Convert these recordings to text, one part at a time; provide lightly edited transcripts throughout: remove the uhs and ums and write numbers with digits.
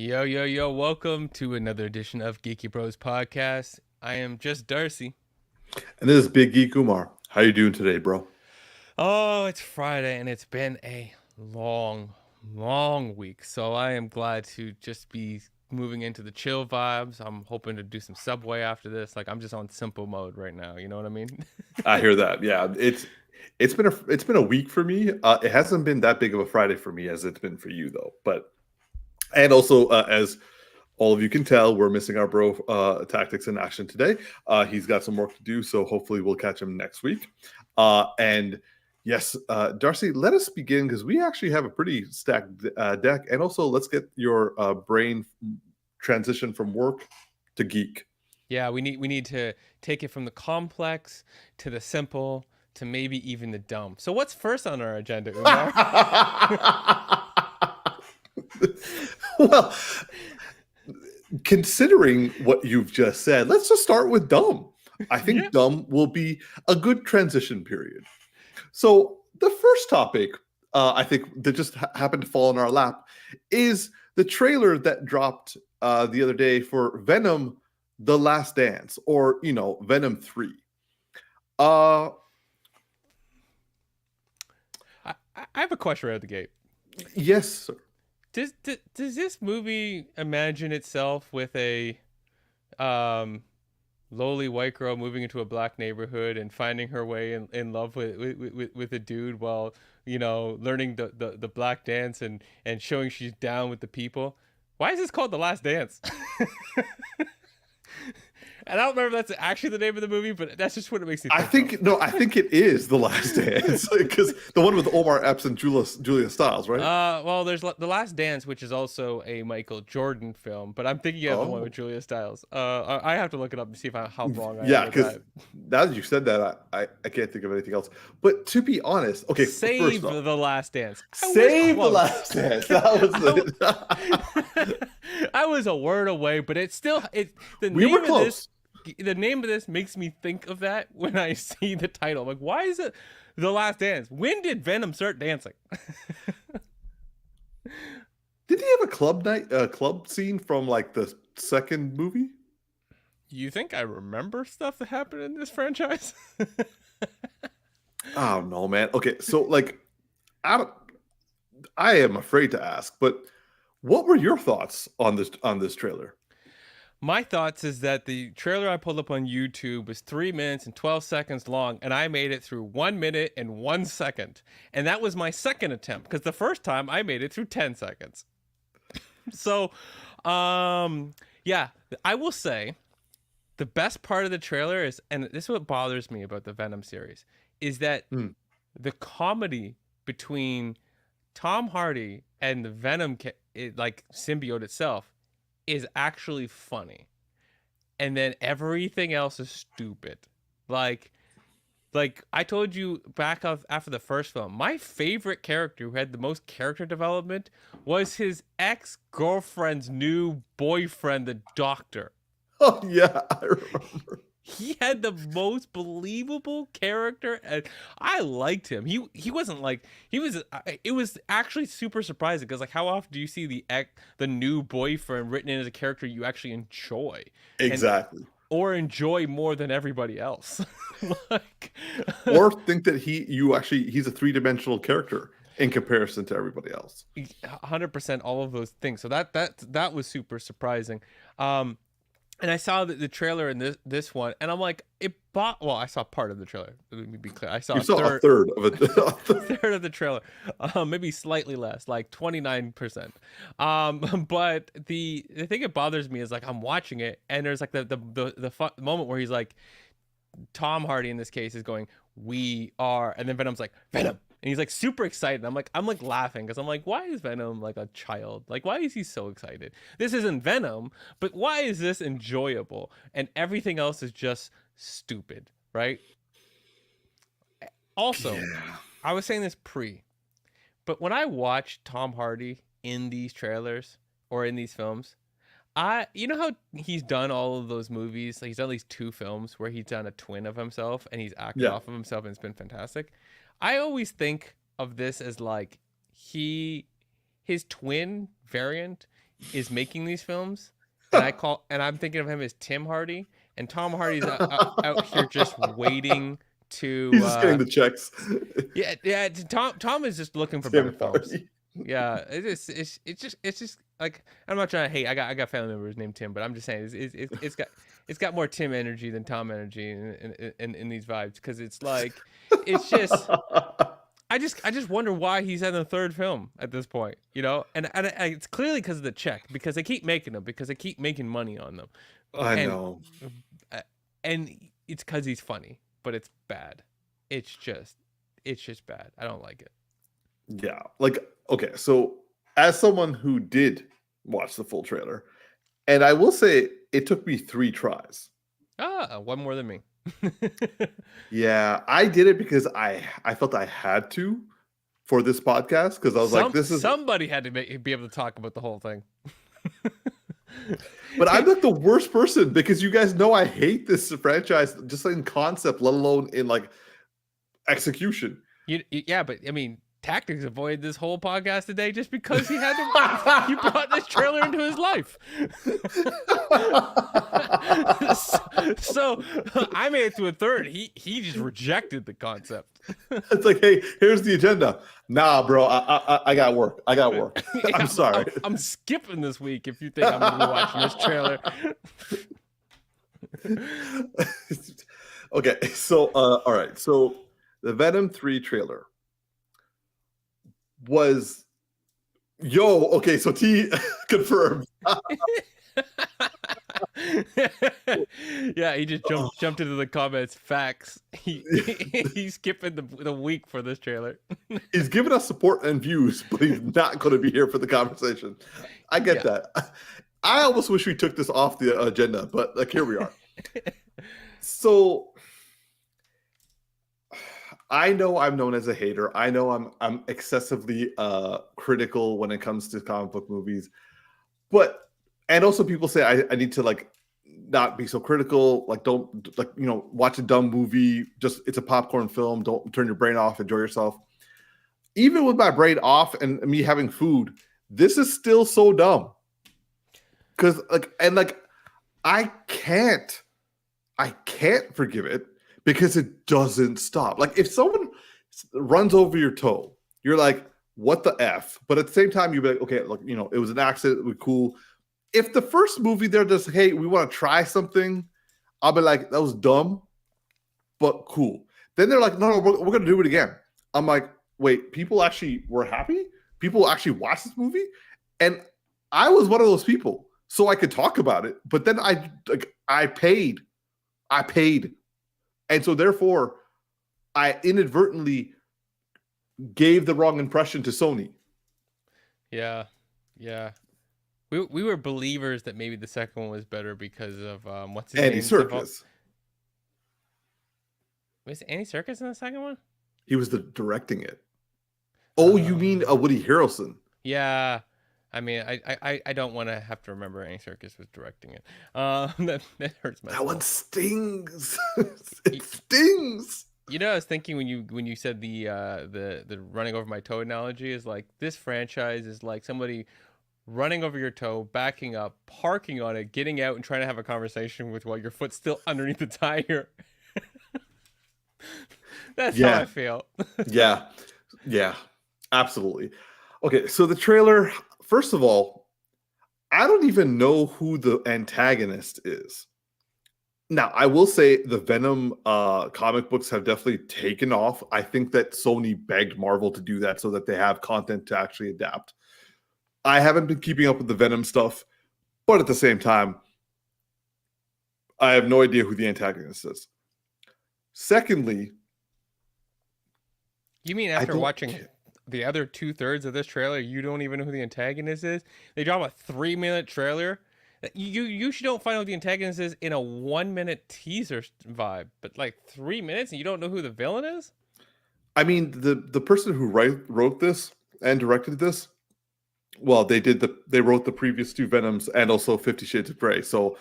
Yo, yo, yo, welcome to another edition of GeekyBrosPodcast. I am just Darcy. And this is Big Geek Umar. How you doing today, bro? Oh, it's Friday and it's been a long week. So I am glad to just be moving into the chill vibes. I'm hoping to do some Subway after this. Like I'm just on simple mode right now. You know what I mean? I hear that. Yeah, it's been a week for me. It hasn't been that big of a Friday for me as it's been for you though. But and also as all of you can tell, we're missing our bro Tactics in action today. He's got some work to do, so hopefully we'll catch him next week. And yes, Darcy, let us begin because we actually have a pretty stacked deck. And also, let's get your brain transition from work to geek. Yeah, we need to take it from the complex to the simple to maybe even the dumb. So what's first on our agenda, Umar? Well, considering what you've just said, let's just start with dumb. I think Yeah. dumb will be a good transition period. So the first topic, I think that just happened to fall in our lap, is the trailer that dropped the other day for Venom: The Last Dance, or Venom 3. Uh, I have a question right out the gate. yes, sir. Does this movie imagine itself with a um lowly white girl moving into a black neighborhood and finding her way in love with a dude while learning the black dance and showing she's down with the people? Why is this called The Last Dance? And I don't remember if that's actually the name of the movie, but that's just what it makes me I think think no, I think it is The Last Dance because the one with Omar Epps and Julia Stiles, right? well, there's The Last Dance, which is also a Michael Jordan film, but I'm thinking of the one with Oh, Julia Stiles. I have to look it up and see how wrong I am yeah, with because that. now that you said that, I can't think of anything else. But to be honest, okay, first Save off, The Last Dance. I was save The close. Last Dance. That was it. I was a word away, but the We were name of this close. the name of this makes me think of that when I see the title. I'm like, why is it The Last Dance? When did Venom start dancing? Did he have a club night, club scene from like the second movie? You think I remember stuff that happened in this franchise? I don't know, man. Okay, so like, I don't, I am afraid to ask, but what were your thoughts on this trailer? My thoughts is that the trailer I pulled up on YouTube was 3 minutes and 12 seconds long, and I made it through 1 minute and 1 second. And that was my second attempt, because the first time I made it through 10 seconds. So, yeah, I will say the best part of the trailer is, and this is what bothers me about the Venom series, is that Hmm. the comedy between Tom Hardy and the Venom like symbiote itself is actually funny, and then everything else is stupid. Like I told you back after the first film, my favorite character who had the most character development was his ex-girlfriend's new boyfriend, the Doctor. Oh yeah, I remember. He had the most believable character, and I liked him. He wasn't like he was. It was actually super surprising because like how often do you see the new boyfriend written in as a character you actually enjoy, and Exactly. or enjoy more than everybody else? Like, Or think that he's a three-dimensional character in comparison to everybody else. 100% all of those things. So that was super surprising. And I saw the trailer in this one, and I'm like, well, I saw part of the trailer. Let me be clear. I saw You a saw a third third of it. third of the trailer, maybe slightly less, like 29%. But the thing that bothers me is like I'm watching it, and there's like the moment where he's like, Tom Hardy in this case is going, "We are," and then Venom's like, "Venom," and he's like super excited. I'm like laughing because I'm like, why is Venom like a child? Like, why is he so excited? This isn't Venom, but why is this enjoyable? And everything else is just stupid, right? Also, Yeah. I was saying this but when I watch Tom Hardy in these trailers or in these films, you know how he's done all of those movies? Like he's done at least 2 films where he's done a twin of himself and he's acted Yeah. off of himself and it's been fantastic. I always think of this as like his twin variant is making these films, and I'm thinking of him as Tim Hardy, and Tom Hardy's out here just waiting to He's just getting the checks. yeah. Tom is just looking for Tim better films. Hardy. Yeah, it's just like, I'm not trying to hate. I got family members named Tim, but I'm just saying it's got more Tim energy than Tom energy in these vibes, because it's like, it's just, I just wonder why he's in the third film at this point, and it's clearly because of the check, because they keep making them, because they keep making money on them. I know. And it's because he's funny, but it's bad. It's just bad. I don't like it. Yeah. Like, okay, so as someone who did watch the full trailer, and I will say it took me 3 tries. One more than me. Yeah, I did it because I felt I had to for this podcast, because I was like, this is somebody had to be able to talk about the whole thing. But I'm not the worst person, because you guys know I hate this franchise just in concept, let alone in like execution. Yeah, but I mean, Tactix avoided this whole podcast today just because he had to. He brought this trailer into his life. so I made it to a third. He just rejected the concept. It's like, hey, here's the agenda. Nah, bro, I got work. I got work. I'm sorry. I'm skipping this week if you think I'm gonna be watching this trailer. Okay, so all right, so the Venom 3 trailer was okay, so T confirmed. Yeah, he just jumped into the comments. Facts. He's skipping the week for this trailer. He's giving us support and views, but he's not going to be here for the conversation. I get that. I almost wish we took this off the agenda, but like, here we are. So I know I'm known as a hater. I know I'm excessively critical when it comes to comic book movies, and also people say I need to like not be so critical. Like, don't watch a dumb movie. Just, it's a popcorn film. Don't turn your brain off. Enjoy yourself. Even with my brain off and me having food, this is still so dumb. Because I can't forgive it, because it doesn't stop. Like, if someone runs over your toe, you're like, what the F? But at the same time, you'd be like, okay, look, it was an accident. It was cool. If the first movie they're just, hey, we want to try something, I'll be like, that was dumb, but cool. Then they're like, no, we're going to do it again. I'm like, wait, people actually were happy? People actually watched this movie? And I was one of those people, so I could talk about it. But then I paid. And so therefore, I inadvertently gave the wrong impression to Sony. Yeah. We were believers that maybe the second one was better because of what's his name? Andy Serkis. Was Andy Serkis in the second one? He was directing it. Oh, you mean Woody Harrelson? Yeah. I mean, I don't want to have to remember Andy Serkis was directing it. That hurts my soul. That one stings. It stings. I was thinking when you said the running over my toe analogy, is like, this franchise is like somebody running over your toe, backing up, parking on it, getting out, and trying to have a conversation with while your foot's still underneath the tire. That's how I feel. Yeah, absolutely. Okay, so the trailer, first of all, I don't even know who the antagonist is. Now, I will say the Venom comic books have definitely taken off. I think that Sony begged Marvel to do that so that they have content to actually adapt. I haven't been keeping up with the Venom stuff, but at the same time, I have no idea who the antagonist is. Secondly, you mean after watching the other 2/3 of this trailer, you don't even know who the antagonist is? They drop a 3-minute trailer. You usually don't find out who the antagonist is in a 1-minute teaser vibe, but like 3 minutes and you don't know who the villain is? I mean, the person who wrote this and directed this, well, they wrote the previous 2 Venoms and also 50 Shades of Grey. So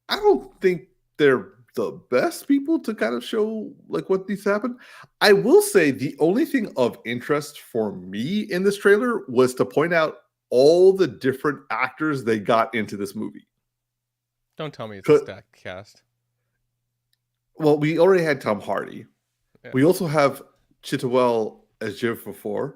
I don't think they're the best people to kind of show like what needs to happen. I will say the only thing of interest for me in this trailer was to point out all the different actors they got into this movie. Don't tell me it's a stacked cast. Well, we already had Tom Hardy. Yeah. We also have Chiwetel Ejiofor.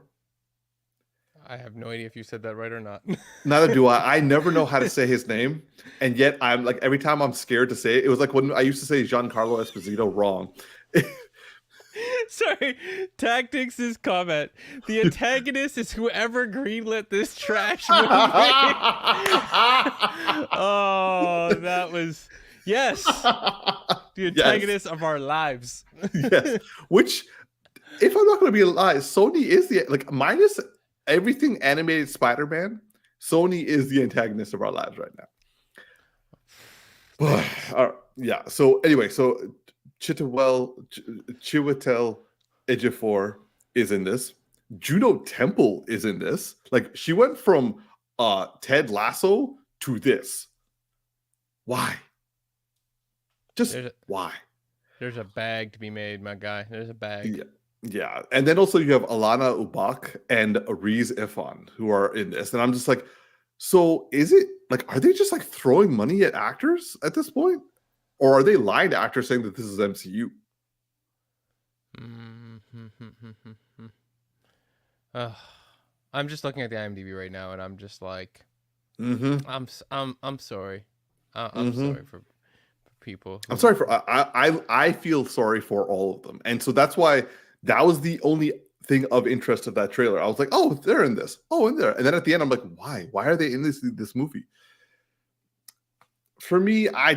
I have no idea if you said that right or not. Neither do I. I never know how to say his name. And yet I'm like, every time I'm scared to say it. It was like when I used to say Giancarlo Esposito wrong. Sorry, Tactix' comment. The antagonist is whoever greenlit this trash movie. Oh, that was... Yes. The antagonist of our lives. Yes. Which, if I'm not going to be alive, Sony is the... Like, minus everything animated Spider-Man, Sony is the antagonist of our lives right now. Yeah. So, anyway, so... Chiwetel Ejiofor is in this. Juno Temple is in this. Like, she went from Ted Lasso to this. Why? Why? There's a bag to be made, my guy. There's a bag. Yeah. And then also you have Alana Ubach and Reese Ifan who are in this. And I'm just like, so is it like, are they just like throwing money at actors at this point? Or are they lying to actors saying that this is MCU? I'm just looking at the IMDb right now, and I'm just like, I'm sorry. I'm sorry for people. I'm sorry for I feel sorry for all of them, and so that's why that was the only thing of interest of that trailer. I was like, oh, they're in this. Oh, in there, and then at the end, I'm like, why? Why are they in this movie? For me, I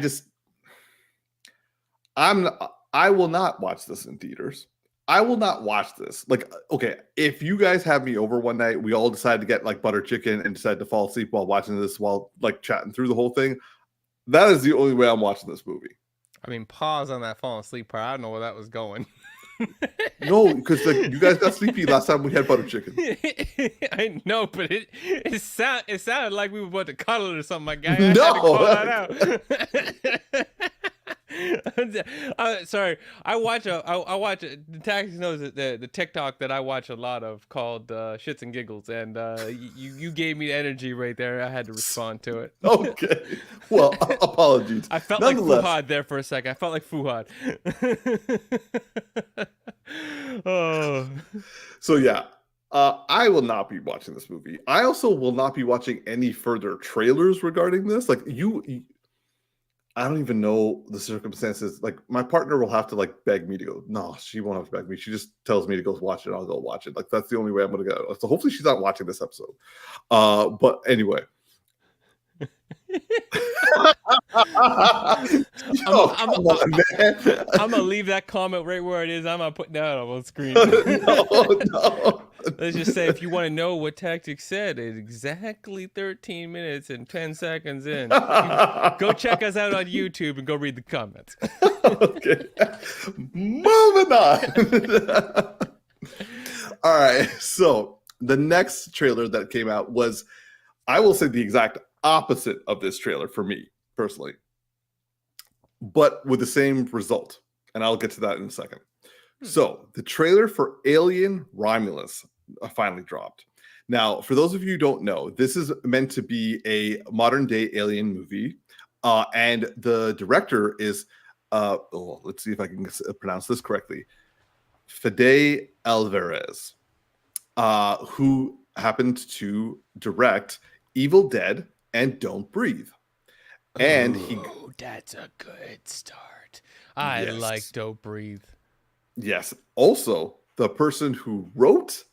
will not watch this in theaters. I will not watch this. Like, okay, if you guys have me over one night, we all decide to get like butter chicken and decide to fall asleep while watching this, while like chatting through the whole thing, that is the only way I'm watching this movie. I mean, pause on that falling asleep part. I don't know where that was going. No, because like you guys got sleepy last time we had butter chicken. I know, but it sounded like we were about to cuddle or something. My guy, I had to call that out. Sorry, I watch the Tactix knows the TikTok that I watch a lot of called Shits and Giggles, and you gave me energy right there. I had to respond to it. Okay, well, apologies. I felt like Fuhad there for a second. I felt like Fuhad. Oh, so yeah. I will not be watching this movie. I also will not be watching any further trailers regarding this. Like I don't even know the circumstances. Like my partner will have to like beg me to go. No, she won't have to beg me. She just tells me to go watch it. I'll go watch it. Like that's the only way I'm going to go. So hopefully she's not watching this episode. But anyway. I'm gonna leave that comment right where it is. I'm gonna put that on screen. No. Let's just say, if you want to know what Tactix said, it's exactly 13 minutes and 10 seconds in. Go check us out on YouTube and go read the comments. Okay. Moving on. All right. So the next trailer that came out was, I will say, the exact opposite of this trailer for me personally, but with the same result, and I'll get to that in a second. So the trailer for Alien Romulus finally dropped. Now, for those of you who don't know, this is meant to be a modern day Alien movie, and the director is let's see if I can pronounce this correctly, Fede Alvarez, who happened to direct Evil Dead and Don't Breathe. And that's a good start. I like Don't Breathe. Yes. Also, the person who wrote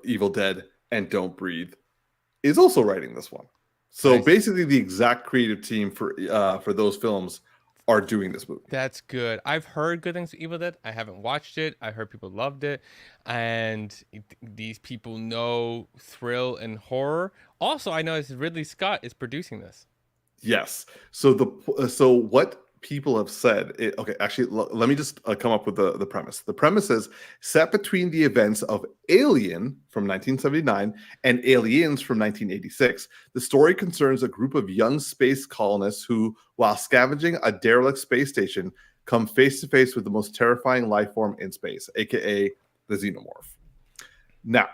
Evil Dead and Don't Breathe is also writing this one. So basically the exact creative team for those films are doing this movie. That's good. I've heard good things for Evil Dead. I haven't watched it. I heard people loved it. And these people know thrill and horror. Also, I know Ridley Scott is producing this. Yes. So what people have said, let me just come up with the premise. The premise is set between the events of Alien from 1979 and Aliens from 1986. The story concerns a group of young space colonists who, while scavenging a derelict space station, come face to face with the most terrifying life form in space, aka the xenomorph. Now,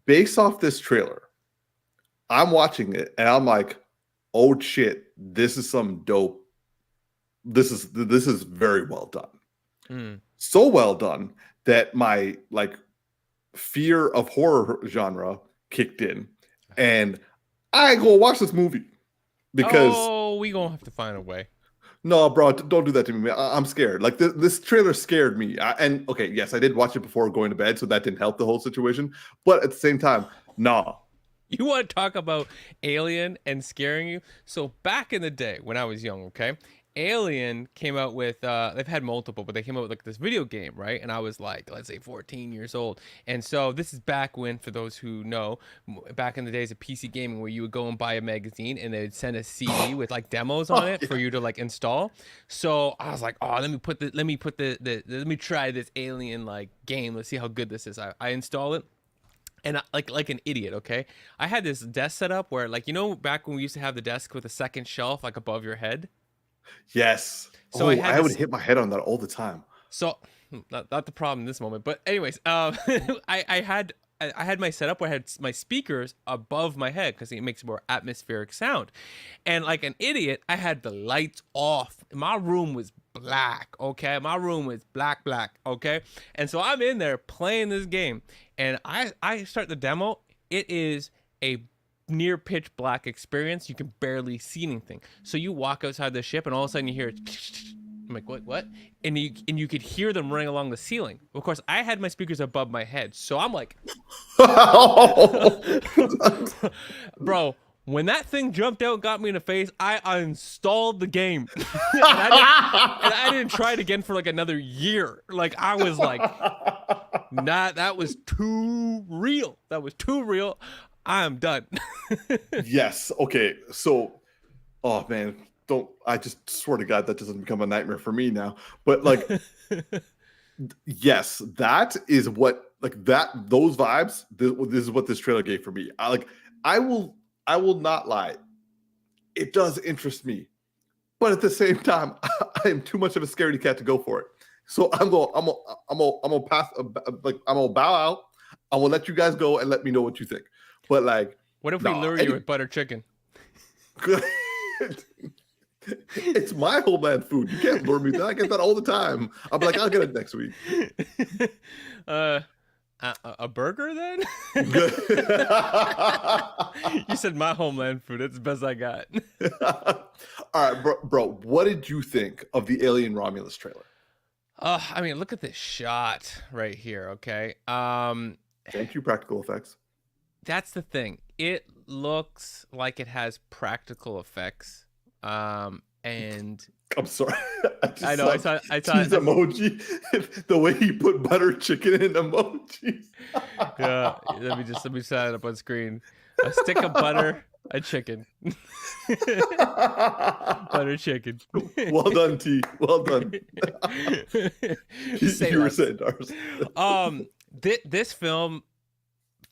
based off this trailer, I'm watching it and I'm like, oh shit, this is some dope. This is very well done. So well done that my like fear of horror genre kicked in, and I ain't gonna watch this movie because we gonna have to find a way. No, bro, don't do that to me. I'm scared. Like this trailer scared me. And okay, yes, I did watch it before going to bed, so that didn't help the whole situation. But at the same time, nah. You want to talk about Alien and scaring you? So back in the day when I was young, okay, Alien came out with they've had multiple, but they came out with like this video game, right? And I was like, let's say 14 years old. And so this is back when, for those who know, back in the days of PC gaming, where you would go and buy a magazine and they would send a CD with like demos on it for you to like install. So I was like, oh, let me try this Alien like game. Let's see how good this is. I install it. And like an idiot, okay? I had this desk set up where, like, you know, back when we used to have the desk with a second shelf like above your head. Yes. So I would hit my head on that all the time. So not the problem in this moment, but anyways, I had my setup where I had my speakers above my head because it makes more atmospheric sound, and like an idiot, I had the lights off. My room was black, okay? My room was black, okay? And so I'm in there playing this game, and I start the demo. It is a near pitch black experience. You can barely see anything. So you walk outside the ship and all of a sudden you hear it. I'm like, what? And you could hear them running along the ceiling. Of course, I had my speakers above my head. So I'm like, bro, when that thing jumped out and got me in the face, I uninstalled the game. and I didn't try it again for like another year. Like I was like, nah, that was too real. I am done. Yes. Okay. So, oh man, I just swear to God that doesn't become a nightmare for me now. But like, yes, that is what those vibes. This is what this trailer gave for me. I will not lie. It does interest me, but at the same time, I am too much of a scaredy cat to go for it. So I'm gonna pass. Like I'm gonna bow out. I will let you guys go and let me know what you think. But like, what if we lure you with butter chicken? It's my homeland food. You can't lure me. I get that all the time. I'm like, I'll get it next week. A burger then? You said my homeland food. It's the best I got. All right, bro. What did you think of the Alien Romulus trailer? I mean, look at this shot right here. Okay. Thank you, practical effects. That's the thing. It looks like it has practical effects. And I'm sorry. I know. I saw emoji. The way he put butter chicken in emojis. Yeah. Let me set it up on screen. A stick of butter, a chicken. Butter chicken. Well done, T. Well done. You were saying, Darcy. This film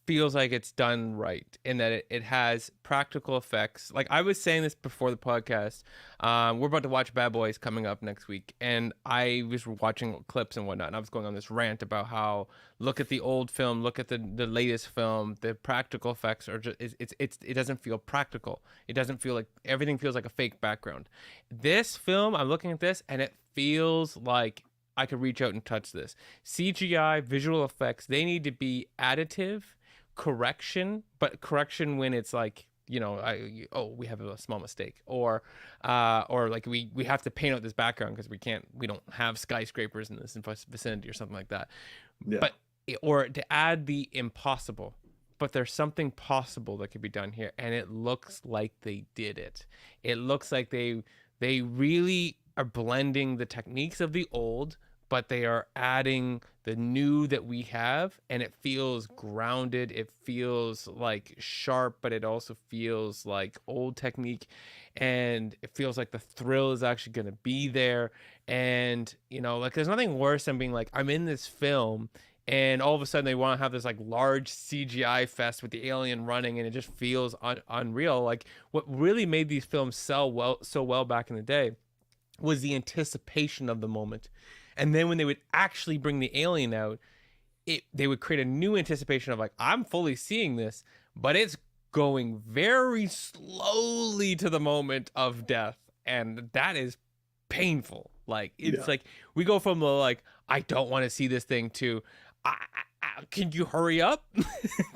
feels like it's done right in that it has practical effects. Like I was saying this before the podcast, we're about to watch Bad Boys coming up next week, and I was watching clips and whatnot, and I was going on this rant about how look at the old film, look at the latest film, the practical effects are just it doesn't feel practical. It doesn't feel like everything feels like a fake background. This film, I'm looking at this and it feels like I could reach out and touch this. CGI, visual effects, they need to be additive. Correction, but correction when it's like, you know, we have a small mistake, or like we have to paint out this background because we don't have skyscrapers in this vicinity or something like that. Yeah. But or to add the impossible, but there's something possible that could be done here, and it looks like they did it. It looks like they really are blending the techniques of the old, but they are adding the new that we have, and it feels grounded. It feels like sharp, but it also feels like old technique, and it feels like the thrill is actually going to be there. And, you know, like there's nothing worse than being like, I'm in this film and all of a sudden they want to have this like large CGI fest with the alien running, and it just feels unreal. Like what really made these films sell so well back in the day was the anticipation of the moment. And then when they would actually bring the alien out, they would create a new anticipation of like, I'm fully seeing this, but it's going very slowly to the moment of death, and that is painful. Like it's Yeah. like we go from the like, I don't want to see this thing to can you hurry up?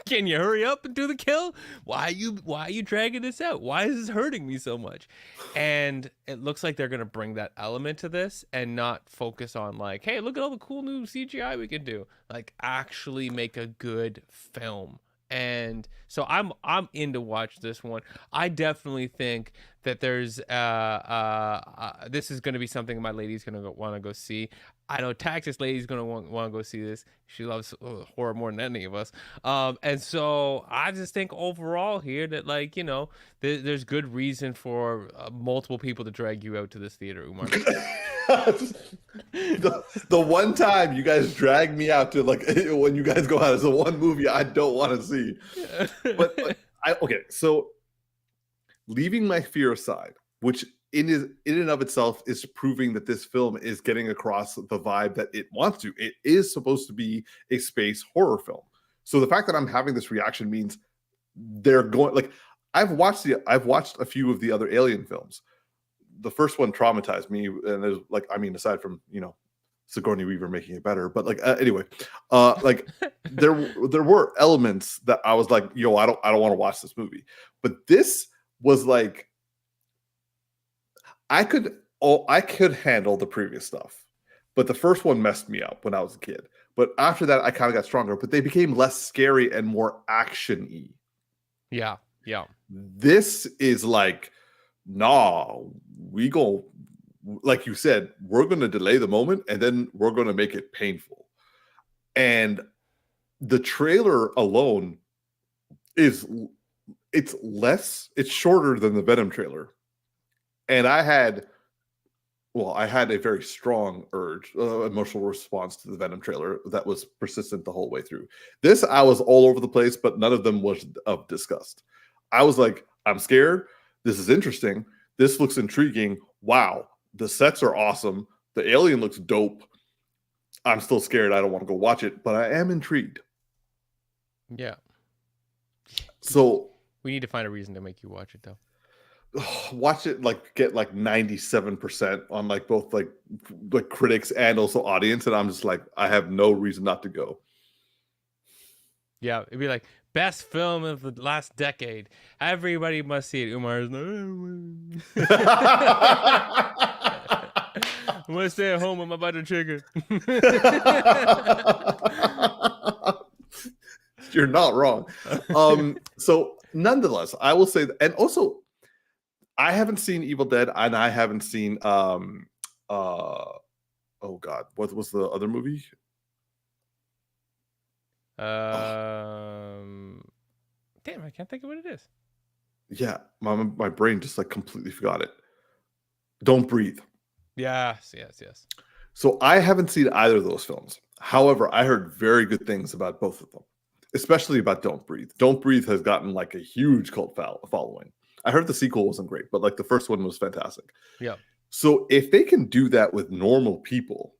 Can you hurry up and do the kill? Why are you dragging this out? Why is this hurting me so much? And it looks like they're gonna bring that element to this and not focus on like, hey, look at all the cool new CGI we can do. Like actually make a good film. And so I'm in to watch this one. I definitely think that there's this is going to be something my lady's going to want to go see. I know Tactix lady's going to want to go see this. She loves horror more than any of us. And so I just think overall here that like, you know, there's good reason for multiple people to drag you out to this theater, Umar. The one time you guys drag me out to like when you guys go out is the one movie I don't want to see. But okay, so leaving my fear aside, which in and of itself is proving that this film is getting across the vibe that it wants to. It is supposed to be a space horror film. So the fact that I'm having this reaction means they're going like I've watched a few of the other Alien films. The first one traumatized me, and there's like, I mean, aside from, you know, Sigourney Weaver making it better, but like anyway, like there were elements that I was like, yo, I don't want to watch this movie. But this was like, I could handle the previous stuff, but the first one messed me up when I was a kid. But after that, I kind of got stronger. But they became less scary and more action-y. Yeah, yeah. This is like, nah, we go, like you said, we're going to delay the moment and then we're going to make it painful. And the trailer alone it's shorter than the Venom trailer. And I had a very strong emotional response to the Venom trailer that was persistent the whole way through. This, I was all over the place, but none of them was of disgust. I was like, I'm scared. This is interesting. This looks intriguing. Wow. The sets are awesome. The alien looks dope. I'm still scared. I don't want to go watch it, but I am intrigued. Yeah. So we need to find a reason to make you watch it though. Watch it, like get like 97% on like both like critics and also audience, and I'm just like, I have no reason not to go. Yeah, it'd be like best film of the last decade. Everybody must see it. Umar is I'm gonna stay at home with my butter chicken. You're not wrong. So nonetheless, I will say that, and also I haven't seen Evil Dead, and I haven't seen oh god, what was the other movie? Damn, I can't think of what it is. Yeah, my brain just like completely forgot it. Don't Breathe. Yes. So I haven't seen either of those films. However, I heard very good things about both of them, especially about Don't Breathe. Don't Breathe has gotten like a huge cult following. I heard the sequel wasn't great, but like the first one was fantastic. Yeah. So if they can do that with normal people,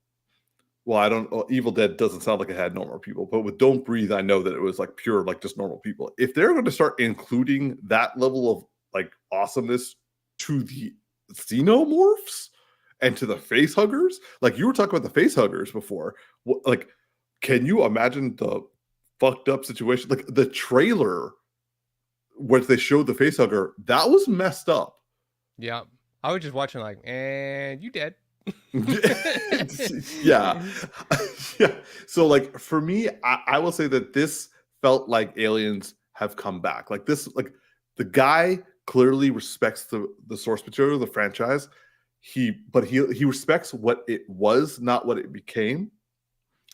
well, Evil Dead doesn't sound like it had normal people, but with Don't Breathe, I know that it was like pure, like just normal people. If they're going to start including that level of like awesomeness to the xenomorphs and to the face huggers, like you were talking about the face huggers before, like, can you imagine the fucked up situation? Like the trailer where they showed the face hugger, that was messed up. Yeah. I was just watching like, and you dead. Yeah. Yeah. So like for me, I will say that this felt like aliens have come back. Like this, like the guy clearly respects the source material, the franchise. He respects what it was, not what it became.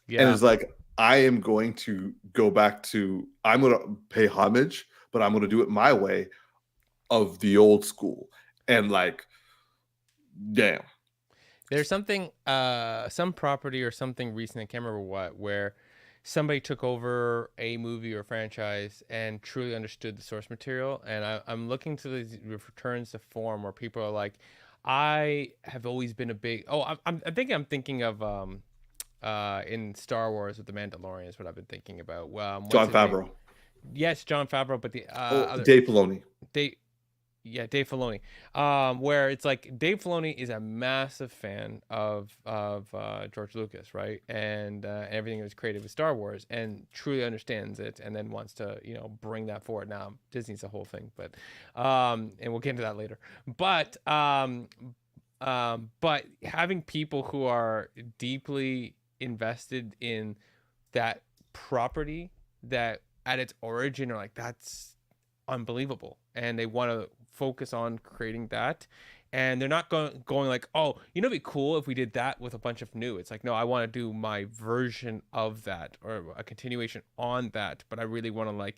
Yeah. And it's like, I am going to go back to, I'm going to pay homage, but I'm going to do it my way of the old school. And like, damn. There's something, some property or something recent, I can't remember what, where somebody took over a movie or franchise and truly understood the source material. And I'm looking to these returns to form where people are like, I have always been a big, I'm thinking of in Star Wars with the Mandalorian is what I've been thinking about. What's John his name? Favreau. Yes, John Favreau, but the Oh, other Dave Filoni. Dave, yeah, Dave Filoni. Where it's like Dave Filoni is a massive fan of George Lucas, right? And everything that was created with Star Wars, and truly understands it, and then wants to bring that forward. Now Disney's the whole thing, but and we'll get into that later. But having people who are deeply invested in that property, that at its origin are like, that's unbelievable, and they want to focus on creating that, and they're not going like, oh, it'd be cool if we did that with a bunch of new. It's like, no, I want to do my version of that, or a continuation on that, but I really want to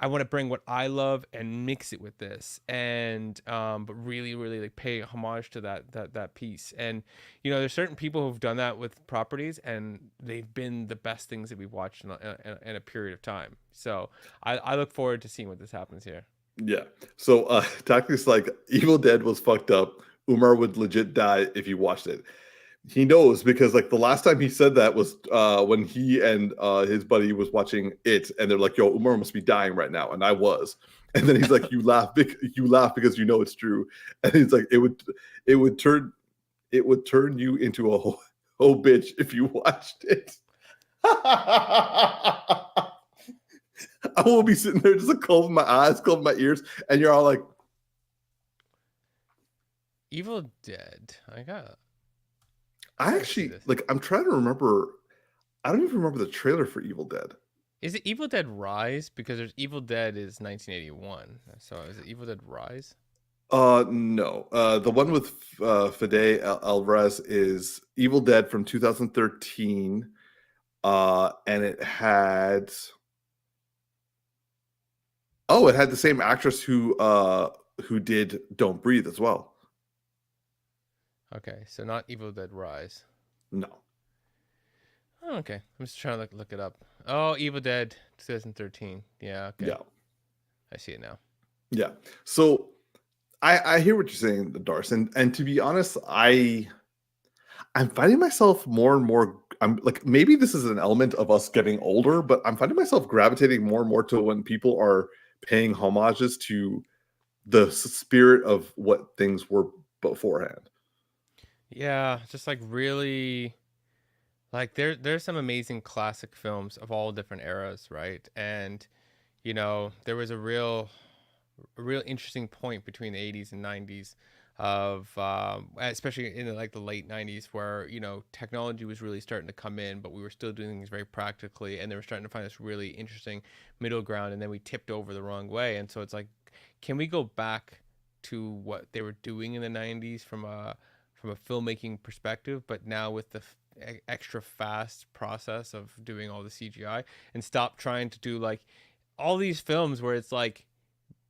I want to bring what I love and mix it with this, and but really, really like pay homage to that piece. And there's certain people who've done that with properties, and they've been the best things that we've watched in a period of time. So I look forward to seeing what this happens here. Yeah. So Tactix like Evil Dead was fucked up. Umar would legit die if he watched it. He knows because like the last time he said that was when he and his buddy was watching it, and they're like, "Yo, Umar must be dying right now," and I was. And then he's like, "You laugh because you know it's true." And he's like, it would turn you into a whole bitch if you watched it." I will be sitting there just like closing my eyes, closing my ears, and you're all like, Evil Dead. I actually like. I'm trying to remember. I don't even remember the trailer for Evil Dead. Is it Evil Dead Rise? Because there's Evil Dead is 1981. So is it Evil Dead Rise? No. The one with Fede Alvarez is Evil Dead from 2013. And it had the same actress who did Don't Breathe as well. Okay, so not Evil Dead Rise. No. Oh, okay. I'm just trying to look it up. Oh, Evil Dead 2013. Yeah, okay. Yeah. I see it now. Yeah. So I hear what you're saying, Darcy, and to be honest, I'm finding myself more and more. I'm like, maybe this is an element of us getting older, but I'm finding myself gravitating more and more to when people are paying homages to the spirit of what things were beforehand. Yeah, just like really, like there's some amazing classic films of all different eras, right? And there was a real interesting point between the 80s and 90s of especially in the late 90s, where technology was really starting to come in, but we were still doing things very practically, and they were starting to find this really interesting middle ground, and then we tipped over the wrong way. And so it's like, can we go back to what they were doing in the 90s from a filmmaking perspective, but now with the extra fast process of doing all the CGI, and stop trying to do like all these films where it's like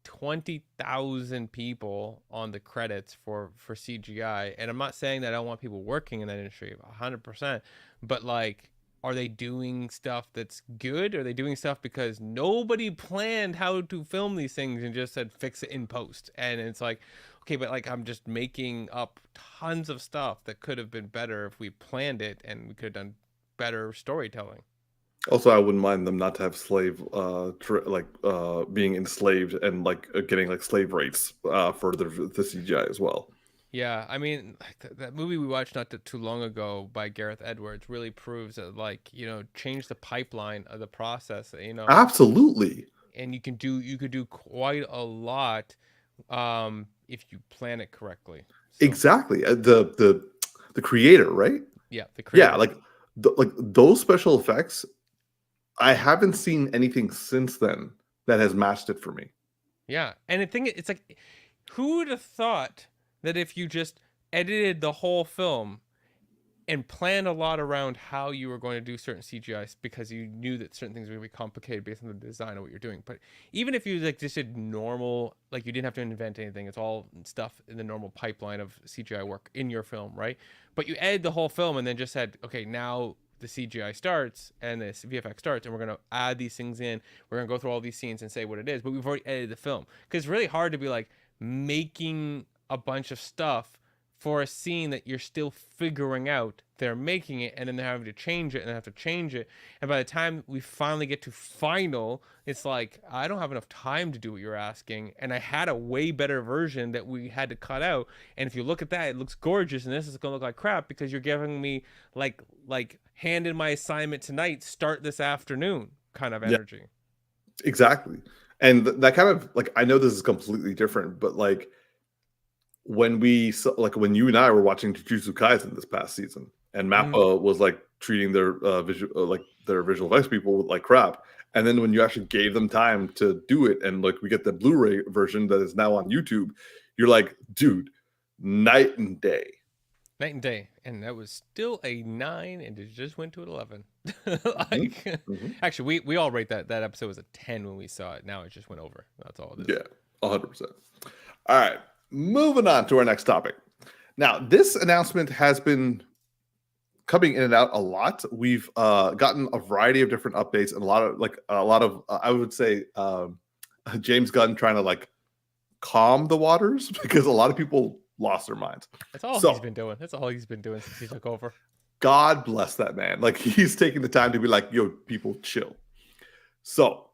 20,000 people on the credits for CGI. And I'm not saying that I don't want people working in that industry 100%, but like, are they doing stuff that's good? Are they doing stuff because nobody planned how to film these things and just said fix it in post? And it's like, okay, but like, I'm just making up tons of stuff that could have been better if we planned it, and we could have done better storytelling. Also, I wouldn't mind them not to have being enslaved and getting like slave rates for the CGI as well. Yeah, I mean, that movie we watched not too long ago by Gareth Edwards really proves that, change the pipeline of the process, Absolutely. And you could do quite a lot if you plan it correctly. So. Exactly. The creator, right? Yeah, the creator. Yeah, those special effects, I haven't seen anything since then that has matched it for me. Yeah, and the thing, it's like, who would have thought that if you just edited the whole film and planned a lot around how you were going to do certain CGIs, because you knew that certain things were going to be complicated based on the design of what you're doing. But even if you just did normal, like you didn't have to invent anything, it's all stuff in the normal pipeline of CGI work in your film, right? But you edited the whole film and then just said, okay, now the CGI starts and this VFX starts, and we're going to add these things in. We're going to go through all these scenes and say what it is, but we've already edited the film. Because it's really hard to be like making a bunch of stuff for a scene that you're still figuring out. They're making it, and then they're having to change it, and they have to change it. And by the time we finally get to final, it's like, I don't have enough time to do what you're asking. And I had a way better version that we had to cut out. And if you look at that, it looks gorgeous, and this is going to look like crap because you're giving me like hand in my assignment tonight, start this afternoon kind of energy. Yeah, exactly. And that kind of like, I know this is completely different, but like when when you and I were watching Jujutsu Kaisen this past season, and Mappa was like treating their their visual effects people like crap, and then when you actually gave them time to do it, and like we get the Blu-ray version that is now on YouTube, you're like, dude, night and day. Night and day. And that was still a 9, and it just went to an 11. Actually, we all rate that episode was a 10 when we saw it. Now it just went over. That's all it is. Yeah, 100%. All right, moving on to our next topic. Now, this announcement has been coming in and out a lot. We've gotten a variety of different updates and a lot of I would say James Gunn trying to like calm the waters because a lot of people lost their minds. That's all he's been doing. That's all he's been doing since he took over. God bless that man. Like, he's taking the time to be like, yo, people, chill. So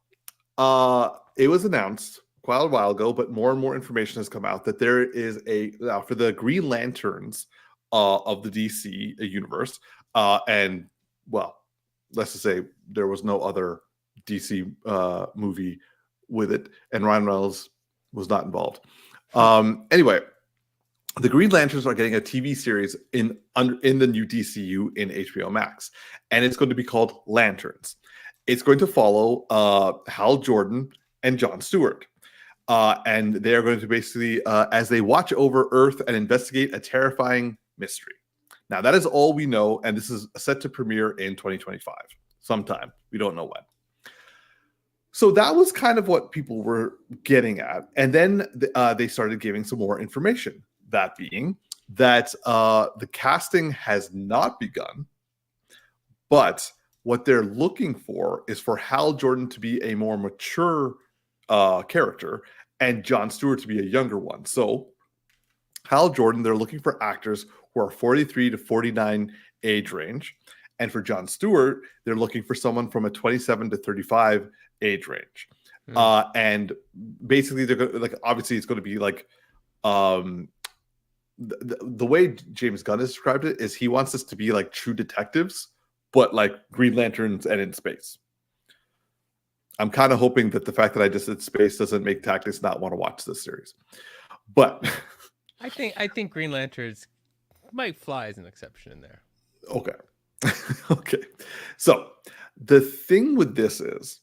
it was announced quite a while ago, but more and more information has come out that there is now for the Green Lanterns of the DC universe, and well, let's just say there was no other DC movie with it, and Ryan Reynolds was not involved. Anyway, the Green Lanterns are getting a TV series in the new DCU in HBO Max, and it's going to be called Lanterns. It's going to follow Hal Jordan and Jon Stewart. And they are going to basically, as they watch over Earth and investigate a terrifying mystery. Now, that is all we know, and this is set to premiere in 2025, sometime. We don't know when. So that was kind of what people were getting at. And then they started giving some more information. That being that the casting has not begun, but what they're looking for is for Hal Jordan to be a more mature character and Jon Stewart to be a younger one. So Hal Jordan, they're looking for actors who are 43 to 49 age range. And for Jon Stewart, they're looking for someone from a 27 to 35 age range. And basically, they're going like, obviously it's going to be like the way James Gunn has described it is he wants us to be like true detectives, but like Green Lanterns and in space. I'm kind of hoping that the fact that I just said space doesn't make Tactix not want to watch this series. But I think Green Lanterns might fly as an exception in there. Okay. Okay. So the thing with this is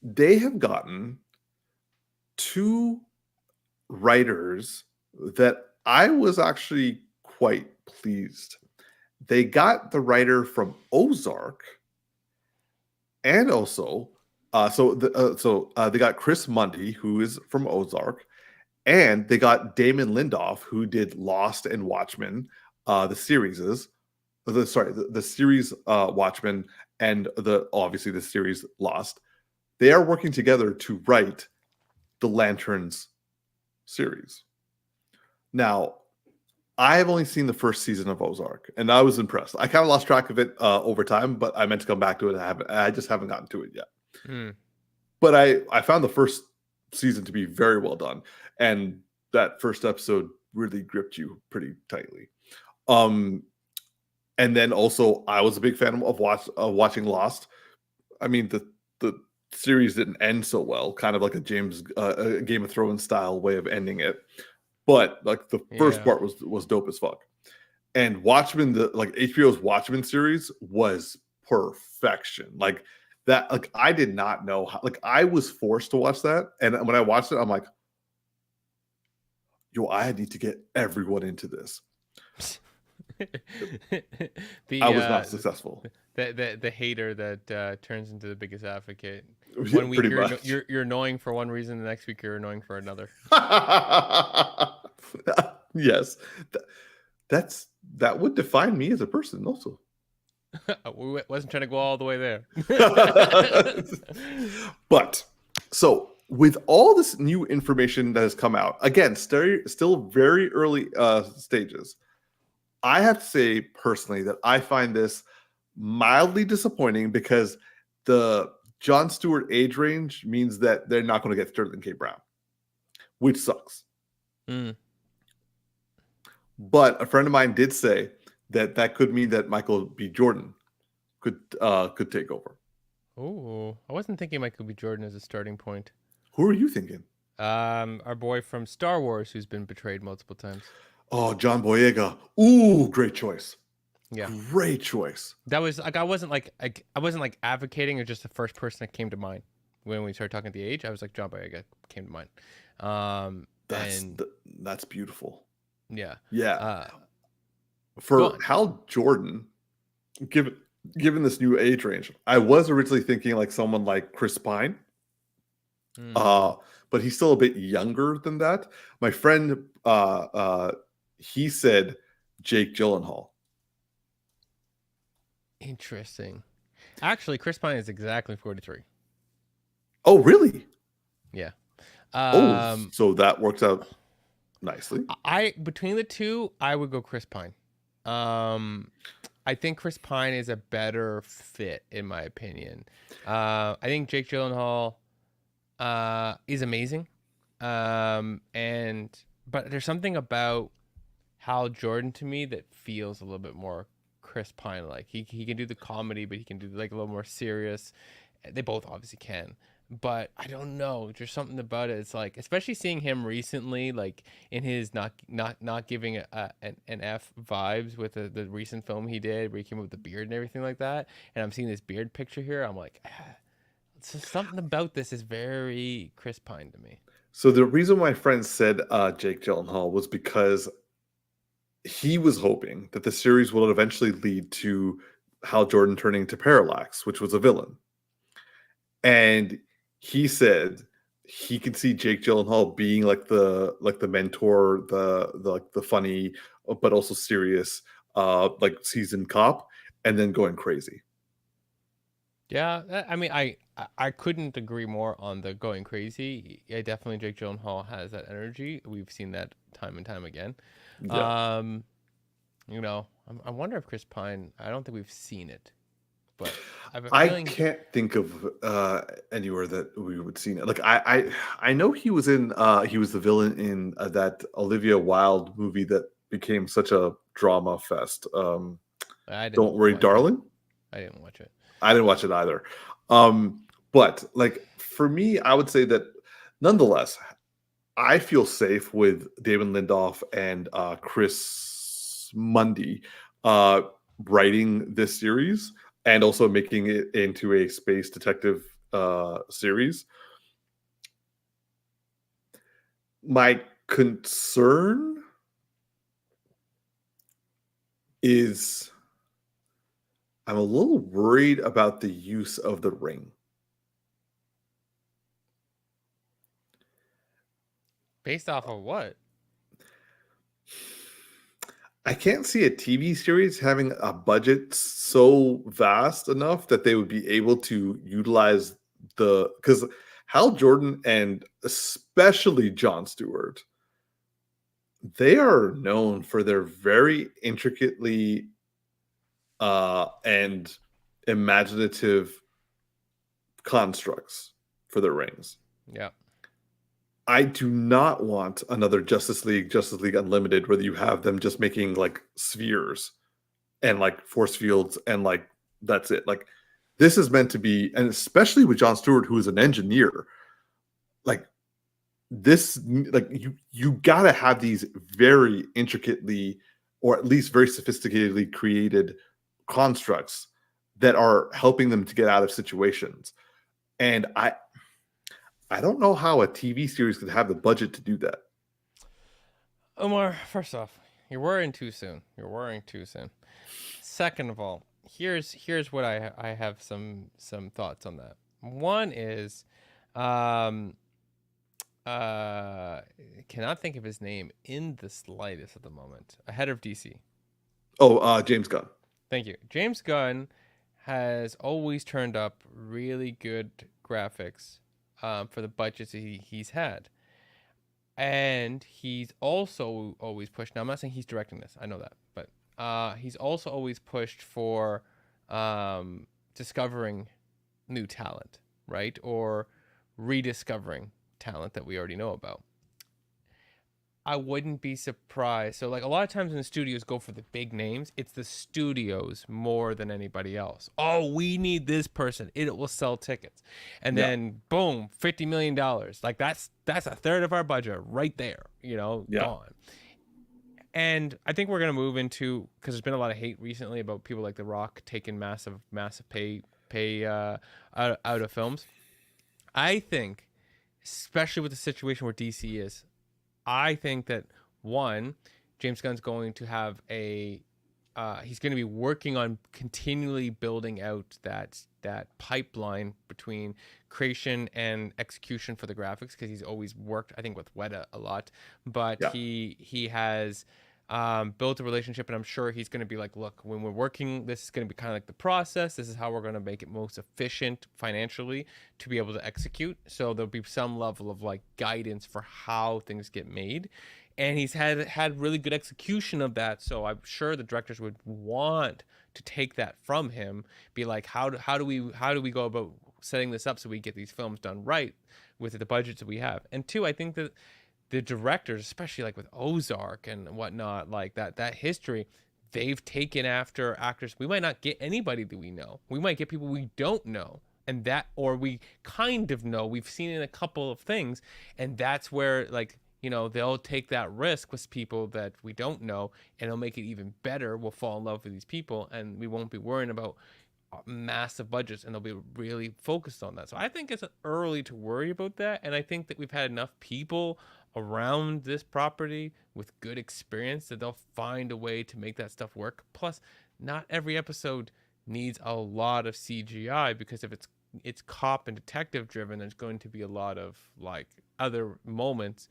they have gotten 2 writers that I was actually quite pleased. They got the writer from Ozark, and also they got Chris Mundy, who is from Ozark, and they got Damon Lindelof, who did Lost and Watchmen, the series Watchmen, and obviously the series Lost. They are working together to write the Lanterns series. Now, I have only seen the first season of Ozark, and I was impressed. I kind of lost track of it over time, but I meant to come back to it. I just haven't gotten to it yet. But I found the first season to be very well done, and that first episode really gripped you pretty tightly. And then also, I was a big fan of watching Lost. I mean, the series didn't end so well, kind of like a Game of Thrones style way of ending it. But like the first part was dope as fuck. And Watchmen, HBO's Watchmen series was perfection. Like that, like I did not know how, like I was forced to watch that. And when I watched it, I'm like, yo, I need to get everyone into this. I was not successful. The hater that turns into the biggest advocate. One week you're annoying for one reason, the next week you're annoying for another. Yes, that would define me as a person also. We wasn't trying to go all the way there. But so with all this new information that has come out, again, still very early stages, I have to say personally that I find this mildly disappointing because the Jon Stewart age range means that they're not going to get Sterling K. Brown, which sucks. Mm. But a friend of mine did say that could mean that Michael B. Jordan could take over. Oh, I wasn't thinking Michael B. Jordan as a starting point. Who are you thinking? Our boy from Star Wars who's been betrayed multiple times. Oh, John Boyega. Ooh, great choice. Yeah, great choice. That was like I wasn't like advocating, or just the first person that came to mind when we started talking at the age. I was like John Boyega came to mind. That's beautiful. Yeah. Yeah. For Hal Jordan, given this new age range, I was originally thinking like someone like Chris Pine. But he's still a bit younger than that. My friend, he said Jake Gyllenhaal. Interesting. Actually, Chris Pine is exactly 43. Oh, really? Yeah. So that works out nicely. Between the two, I would go Chris Pine. I think Chris Pine is a better fit, in my opinion. I think Jake Gyllenhaal is amazing. But there's something about Hal Jordan to me that feels a little bit more Chris Pine like. He can do the comedy, but he can do like a little more serious. They both obviously can. But I don't know. There's something about it. It's like, especially seeing him recently, like in his not giving an F vibes with the recent film he did, where he came up with the beard and everything like that. And I'm seeing this beard picture here. I'm like, something about this is very Chris Pine to me. So the reason my friend said Jake Gyllenhaal was because he was hoping that the series will eventually lead to Hal Jordan turning to Parallax, which was a villain. And he said he could see Jake Gyllenhaal being like the mentor, the funny but also serious like seasoned cop, and then going crazy. Yeah, I mean, I couldn't agree more on the going crazy. Yeah, definitely Jake Gyllenhaal has that energy. We've seen that time and time again. Yeah. I wonder if Chris Pine. I don't think we've seen it, but I can't think of anywhere that we would see it. Like I know he was in he was the villain in that Olivia Wilde movie that became such a drama fest. Don't Worry, Darling. I didn't watch it. I didn't watch it either. But like for me, I would say that nonetheless, I feel safe with David Lindoff and Chris Mundy writing this series and also making it into a space detective series. My concern is I'm a little worried about the use of the ring. Based off of what? I can't see a TV series having a budget so vast enough that they would be able to utilize because Hal Jordan and especially Jon Stewart, they are known for their very intricately and imaginative constructs for their rings. Yeah. I do not want another Justice League Unlimited where you have them just making like spheres and like force fields and like that's it. Like this is meant to be, and especially with Jon Stewart, who is an engineer, like this, like you gotta have these very intricately or at least very sophisticatedly created constructs that are helping them to get out of situations. And I don't know how a TV series could have the budget to do that. Umar, first off, you're worrying too soon. Second of all, here's what I have some thoughts on that. One is, cannot think of his name in the slightest at the moment. Head of DC. Oh, James Gunn. Thank you. James Gunn has always turned up really good graphics for the budgets that he's had. And he's also always pushed. Now, I'm not saying he's directing this. I know that, but he's also always pushed for discovering new talent, right? Or rediscovering talent that we already know about. I wouldn't be surprised. So, like, a lot of times when the studios go for the big names, it's the studios more than anybody else. Oh, we need this person. It will sell tickets. And then, boom, $50 million. Like, that's a third of our budget right there, gone. And I think we're going to move into, because there's been a lot of hate recently about people like The Rock taking massive pay out of films. I think, especially with the situation where DC is, I think that, one, James Gunn's going to have he's going to be working on continually building out that pipeline between creation and execution for the graphics, because he's always worked, I think, with Weta a lot. But he has built a relationship, and I'm sure he's going to be like, look, when we're working, this is going to be kind of like the process. This is how we're going to make it most efficient financially to be able to execute. So there'll be some level of like guidance for how things get made. And he's had really good execution of that. So I'm sure the directors would want to take that from him, be like, how do we go about setting this up so we get these films done right with the budgets that we have. And two, I think that the directors, especially like with Ozark and whatnot, like that history, they've taken after actors. We might not get anybody that we know. We might get people we don't know, and that, or we kind of know. We've seen in a couple of things, and that's where, like, they'll take that risk with people that we don't know, and it'll make it even better. We'll fall in love with these people, and we won't be worrying about massive budgets, and they'll be really focused on that. So I think it's early to worry about that, and I think that we've had enough people around this property with good experience that they'll find a way to make that stuff work. Plus, not every episode needs a lot of CGI, because if it's cop and detective driven, there's going to be a lot of like other moments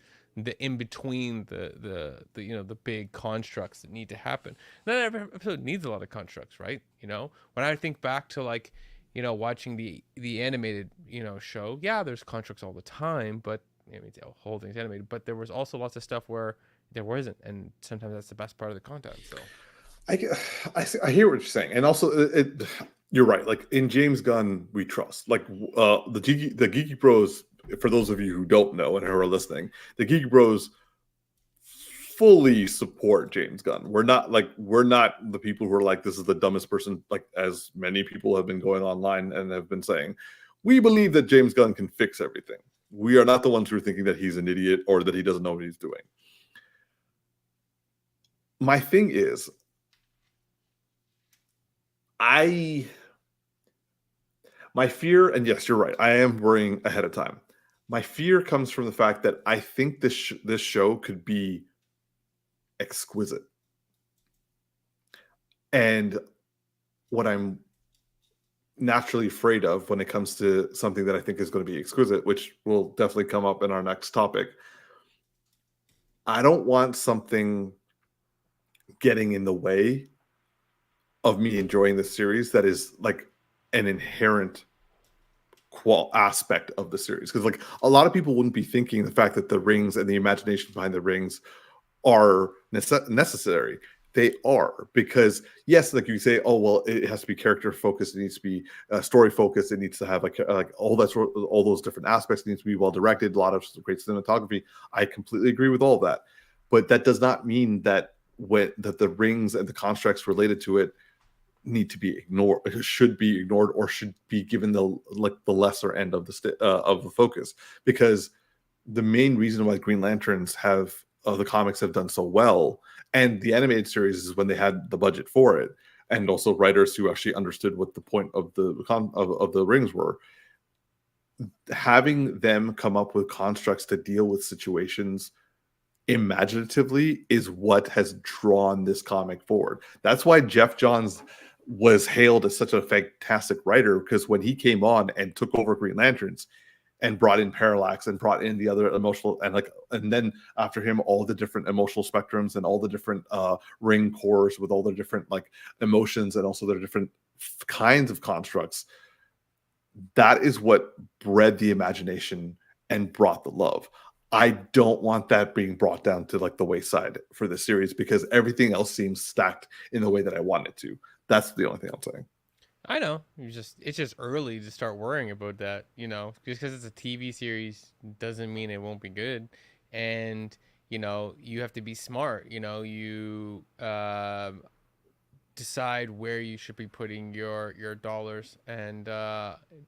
in between the big constructs that need to happen. Not every episode needs a lot of constructs, right? When I think back to like watching the animated show, there's constructs all the time, but the whole thing's animated, but there was also lots of stuff where there wasn't, and sometimes that's the best part of the content. So I hear what you're saying, and also you're right. Like, in James Gunn, we trust. Like, the Geeky Bros. For those of you who don't know and who are listening, the Geeky Bros fully support James Gunn. We're not the people who are like, this is the dumbest person, like, as many people have been going online and have been saying. We believe that James Gunn can fix everything. We are not the ones who are thinking that he's an idiot or that he doesn't know what he's doing. My thing is, my fear, and yes, you're right, I am worrying ahead of time. My fear comes from the fact that I think this show could be exquisite. And what I'm naturally afraid of when it comes to something that I think is going to be exquisite, which will definitely come up in our next topic, I don't want something getting in the way of me enjoying this series that is like an inherent aspect of the series. Because like, a lot of people wouldn't be thinking the fact that the rings and the imagination behind the rings are necessary. They are, because yes, like you say, oh well, it has to be character focused, it needs to be story focused, it needs to have like all those different aspects, it needs to be well directed, a lot of great cinematography. I completely agree with all that, but that does not mean that that the rings and the constructs related to it need to be ignored, should be ignored, or should be given the lesser end of the focus. Because the main reason why Green Lanterns the comics have done so well, and the animated series, is when they had the budget for it, and also writers who actually understood what the point of the rings were. Having them come up with constructs to deal with situations imaginatively is what has drawn this comic forward. That's why Jeff Johns was hailed as such a fantastic writer, because when he came on and took over Green Lanterns and brought in Parallax and brought in the other emotional, and then after him, all the different emotional spectrums and all the different ring cores with all the different like emotions and also their different kinds of constructs, that is what bred the imagination and brought the love. I don't want that being brought down to like the wayside for this series because everything else seems stacked in the way that I want it to. That's the only thing I'm saying. I know. It's just early to start worrying about that, you know. Just because it's a TV series doesn't mean it won't be good. And, you know, you have to be smart, you know, you decide where you should be putting your dollars and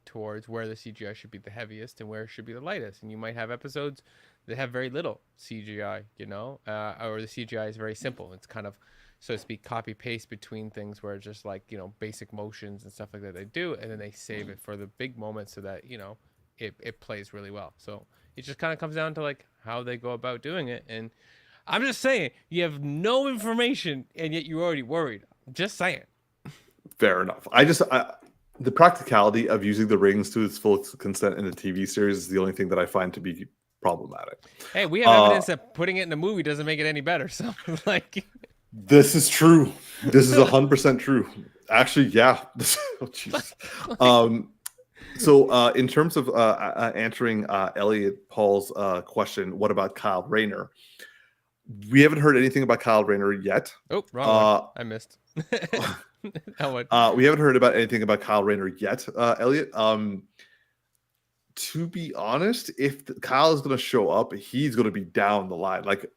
towards where the CGI should be the heaviest and where it should be the lightest. And you might have episodes that have very little CGI, you know, or the CGI is very simple. It's kind of, so to speak, copy paste between things where it's just like, you know, basic motions and stuff like that they do, and then they save it for the big moments so that, you know, it plays really well. So it just kind of comes down to like how they go about doing it. And I'm just saying, you have no information and yet you're already worried. Just saying. Fair enough. The practicality of using the rings to its full extent in a TV series is the only thing that I find to be problematic. Hey, we have evidence that putting it in a movie doesn't make it any better. So, like, this is true. This is 100% true. Actually, yeah. Oh, jeez. So, in terms of answering Elliot Paul's question, what about Kyle Rayner? We haven't heard anything about Kyle Rayner yet. Oh, wrong one. I missed. We haven't heard about anything about Kyle Rayner yet, Elliot. To be honest, if Kyle is going to show up, he's going to be down the line. Like,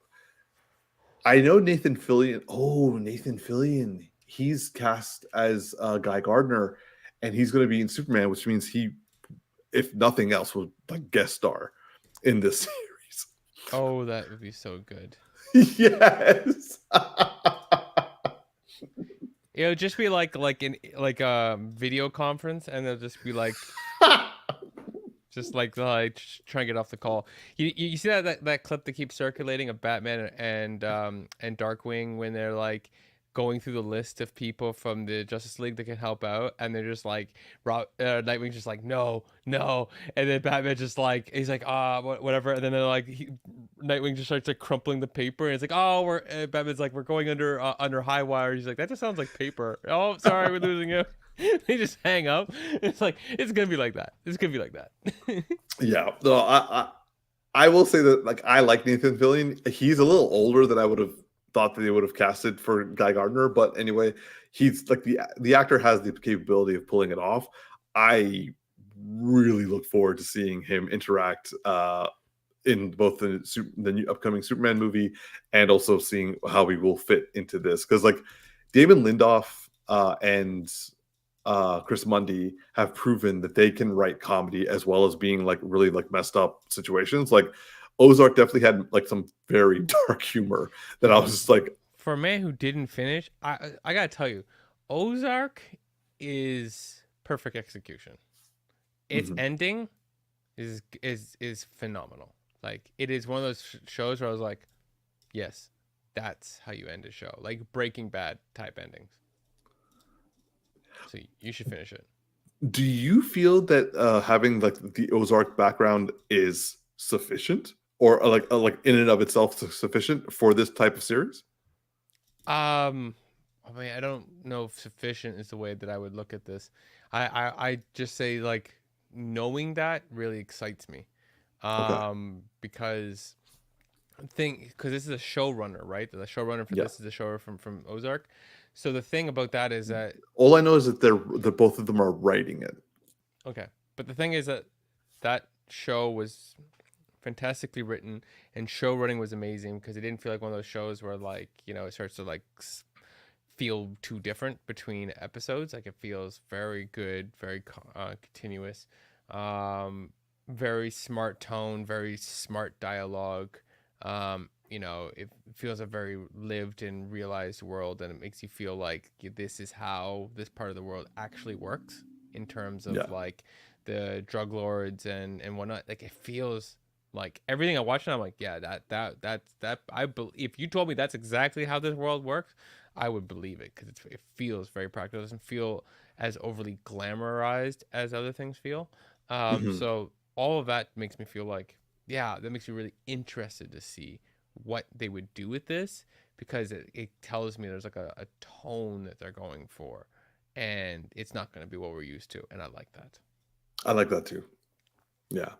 I know Nathan Fillion. Oh, Nathan Fillion. He's cast as Guy Gardner, and he's going to be in Superman, which means he, if nothing else, will like guest star in this series. Oh, that would be so good. Yes. It would just be like a video conference, and they'll just be like, just like try and get off the call. You see that clip that keeps circulating of Batman and Darkwing when they're like going through the list of people from the Justice League that can help out, and they're just like, Nightwing's just like, no, and then Batman just like, he's like, whatever, and then they're like, Nightwing just starts like crumpling the paper, and it's like, oh, Batman's like, we're going under high wire. He's like, that just sounds like paper. Oh, sorry, we're losing you. They just hang up. It's like, it's gonna be like that. Yeah, no, I will say that like I like Nathan Fillion. He's a little older than I would have thought that they would have casted for Guy Gardner, but anyway, he's like the actor has the capability of pulling it off. I really look forward to seeing him interact in both the new upcoming Superman movie and also seeing how we will fit into this, because like Damon Lindelof and Chris Mundy have proven that they can write comedy as well as being like really like messed up situations. Like Ozark definitely had like some very dark humor that I was just like, for a man who didn't finish, I gotta tell you, Ozark is perfect execution. Its ending is phenomenal. Like, it is one of those shows where I was like, yes, that's how you end a show. Like Breaking Bad type endings. So you should finish it. Do you feel that having like the Ozark background is sufficient, or like in and of itself sufficient for this type of series? I mean, I don't know if sufficient is the way that I would look at this. I just say like knowing that really excites me. Because this is a showrunner, right? The showrunner for this is the showrunner from Ozark. So the thing about that is that all I know is that they're both of them are writing it. Okay, but the thing is that show was fantastically written, and show running was amazing because it didn't feel like one of those shows where like, you know, it starts to like feel too different between episodes. Like, it feels very good, very continuous, very smart tone, very smart dialogue. You know, it feels a very lived and realized world, and it makes you feel like this is how this part of the world actually works in terms of like the drug lords and whatnot. Like, it feels like everything I watched, and I'm like, yeah, that if you told me that's exactly how this world works, I would believe it, because it feels very practical. It doesn't feel as overly glamorized as other things feel. So all of that makes me feel like, yeah, that makes me really interested to see what they would do with this, because it tells me there's like a tone that they're going for, and it's not going to be what we're used to, and I like that. I like that too. Yeah.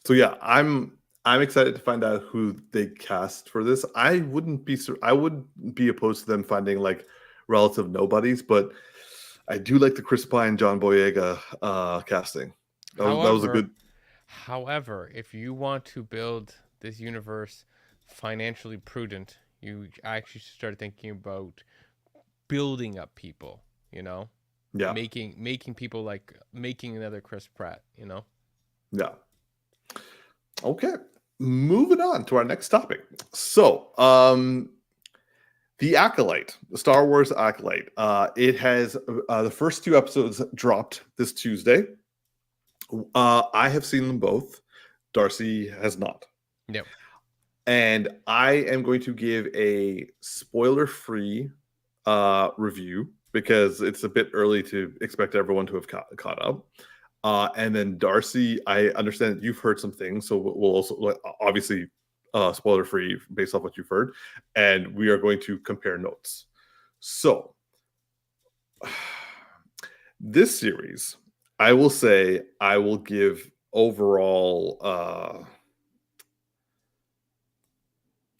So yeah, I'm excited to find out who they cast for this. I wouldn't be opposed to them finding like relative nobodies, but I do like the Chris Pine, John Boyega casting. That was a However, good. however, if you want to build this universe financially prudent, you actually start thinking about building up people, you know, Yeah. making people like making another Chris Pratt, you know. Yeah. Okay. Moving on to our next topic. So, the Acolyte, the Star Wars Acolyte. It has the first two episodes dropped this Tuesday. I have seen them both. Darcy has not. Yep. And I am going to give a spoiler-free review because it's a bit early to expect everyone to have caught up. And then Darcy, I understand that you've heard some things, so we'll also obviously spoiler-free based off what you've heard, and we are going to compare notes. So this series, I will say, I will give overall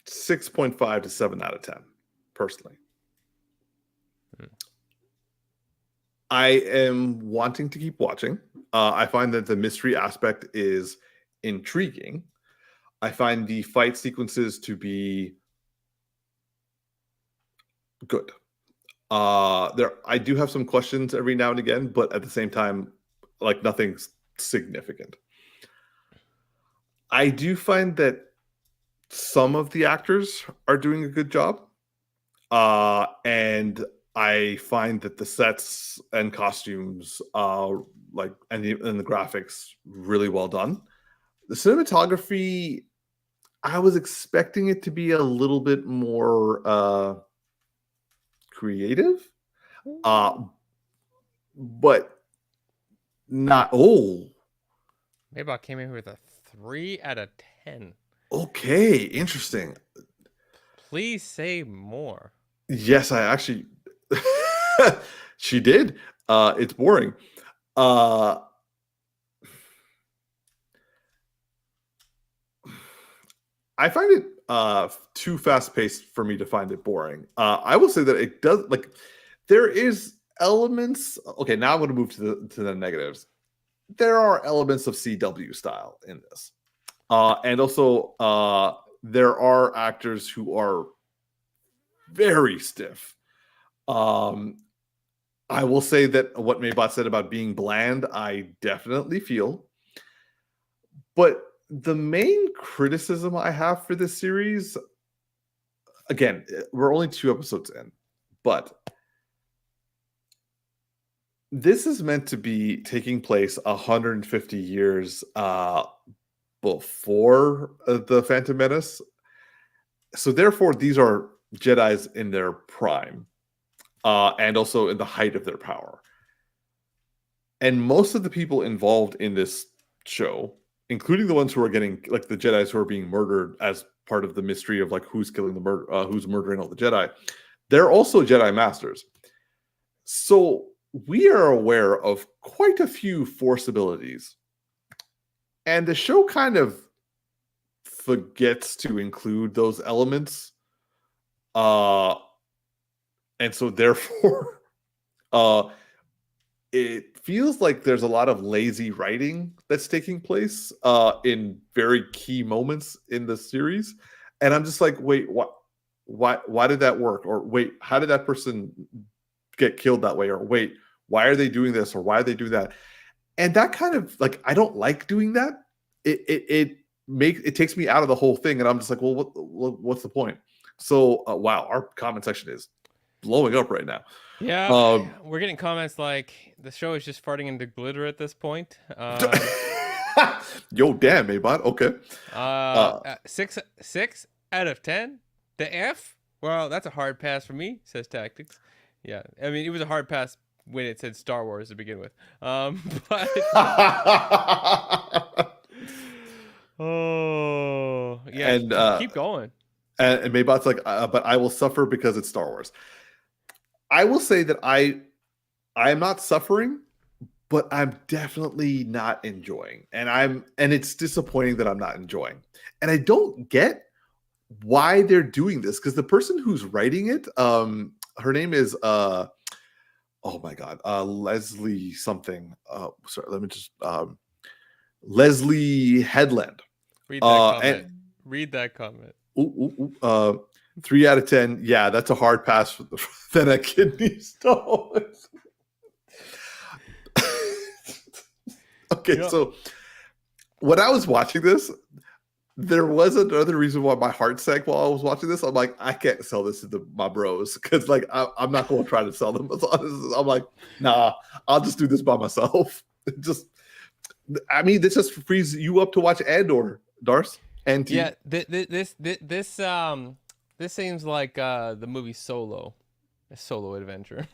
6.5 to 7 out of 10, personally. I am wanting to keep watching. I find that the mystery aspect is intriguing. I find the fight sequences to be good. I do have some questions every now and again, but at the same time, like nothing significant. I do find that some of the actors are doing a good job. And I find that the sets and costumes, and the graphics, really well done. The cinematography, I was expecting it to be a little bit more creative, but not. Oh, Maybe I came in with a 3 out of 10. okay, interesting. Please say more. Yes, I actually. She did. It's boring. I find it too fast paced for me to find it boring. I will say that it does, like, there is elements. Okay, now I'm going to move to the negatives. There are elements of CW style in this, and also there are actors who are very stiff. I will say that what Maybot said about being bland, I definitely feel. But the main criticism I have for this series, again, we're only 2 episodes in, but this is meant to be taking place 150 years before the Phantom Menace. So therefore, these are Jedis in their prime, and also in the height of their power. And most of the people involved in this show, including the ones who are getting, like, the Jedis who are being murdered as part of the mystery of like who's killing who's murdering all the Jedi, they're also Jedi Masters. So we are aware of quite a few Force abilities, and the show kind of forgets to include those elements. And so therefore, it feels like there's a lot of lazy writing that's taking place in very key moments in the series. And I'm just like, wait, what? Why did that work? Or wait, how did that person get killed that way? Or wait, why are they doing this? Or why are they doing that? And that kind of, like, I don't like doing that. It takes me out of the whole thing, and I'm just like, well, what's the point? So wow, our comment section is blowing up right now. Yeah, we're getting comments like the show is just farting into glitter at this point. Yo, damn, Maybot. Okay. 6 out of 10. The F? Well, that's a hard pass for me, says Tactix. Yeah, I mean, it was a hard pass when it said Star Wars to begin with. But oh yeah, and keep going. And Maybot's like, but I will suffer because it's Star Wars. I will say that I am not suffering, but I'm definitely not enjoying. And it's disappointing that I'm not enjoying. And I don't get why they're doing this, because the person who's writing it, her name is oh my god, Leslie something. Sorry, let me just Leslie Headland. Read that comment. Read that comment. 3 out of 10. Yeah, that's a hard pass than a kidney stone. Okay, so when I was watching this, there was another reason why my heart sank while I was watching this. I'm like, I can't sell this to my bros, because like I'm not going to try to sell them. I'm like, nah, I'll just do this by myself. This just frees you up to watch Andor, Darce. And yeah, this seems like the movie Solo, a solo adventure.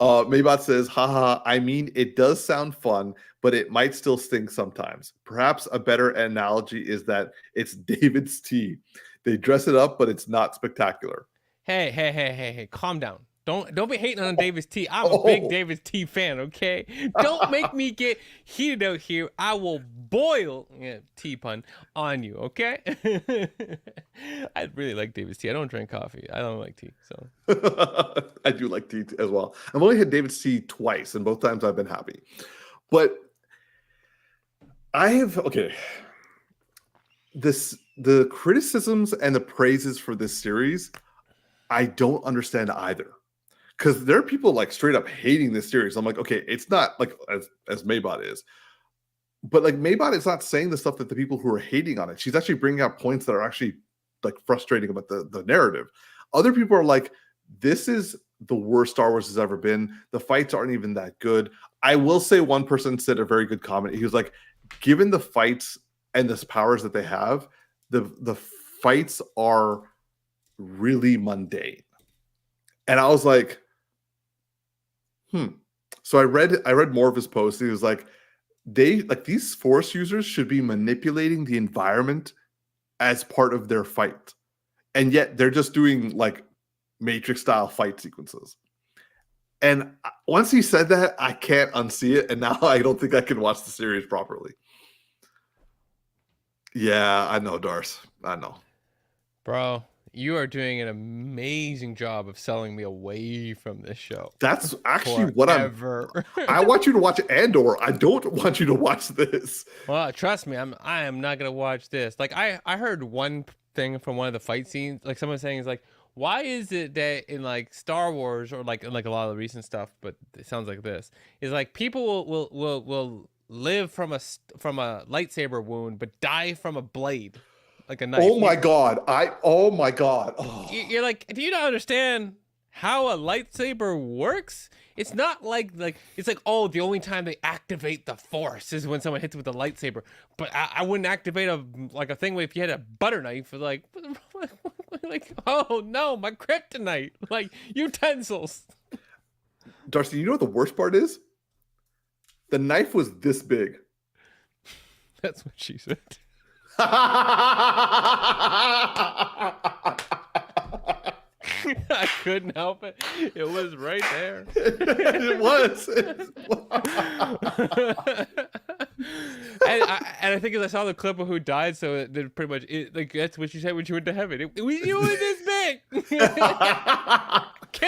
Maybot says, haha, I mean, it does sound fun, but it might still stink sometimes. Perhaps a better analogy is that it's David's tea. They dress it up, but it's not spectacular. Hey, calm down. Don't be hating on David's tea. I'm a big David's tea fan, okay? Don't make me get heated out here. I will boil, tea pun, on you, okay? I really like David's tea. I don't drink coffee. I don't like tea, so. I do like tea as well. I've only had David's tea twice, and both times I've been happy. But the criticisms and the praises for this series, I don't understand either. Because there are people like straight up hating this series. I'm like, okay, it's not like as Maybot is. But like Maybot is not saying the stuff that the people who are hating on it. She's actually bringing out points that are actually like frustrating about the narrative. Other people are like, this is the worst Star Wars has ever been. The fights aren't even that good. I will say one person said a very good comment. He was like, given the fights and the powers that they have, the fights are really mundane. And I was like, So I read more of his post. He was like, these Force users should be manipulating the environment as part of their fight, and yet they're just doing like Matrix style fight sequences. And once he said that, I can't unsee it, and now I don't think I can watch the series properly. Yeah, I know, Darce. I know, bro. You are doing an amazing job of selling me away from this show. That's actually what I want you to watch Andor. I don't want you to watch this. Well, trust me, I am not gonna watch this. Like I heard one thing from one of the fight scenes, like someone saying is like, why is it that in like Star Wars or like a lot of the recent stuff, but it sounds like this is like people will live from a lightsaber wound but die from a blade. Like a knife. Oh my god. Oh. You're like, do you not understand how a lightsaber works? It's not like it's like, oh, the only time they activate the Force is when someone hits with a lightsaber. But I wouldn't activate a thing where if you had a butter knife, like oh no, my kryptonite, like utensils. Darcy, you know what the worst part is? The knife was this big. That's what she said. I couldn't help it. It was right there. It was. And I think as I saw the clip of who died, so it pretty much like that's what you said when you went to heaven. It was this big.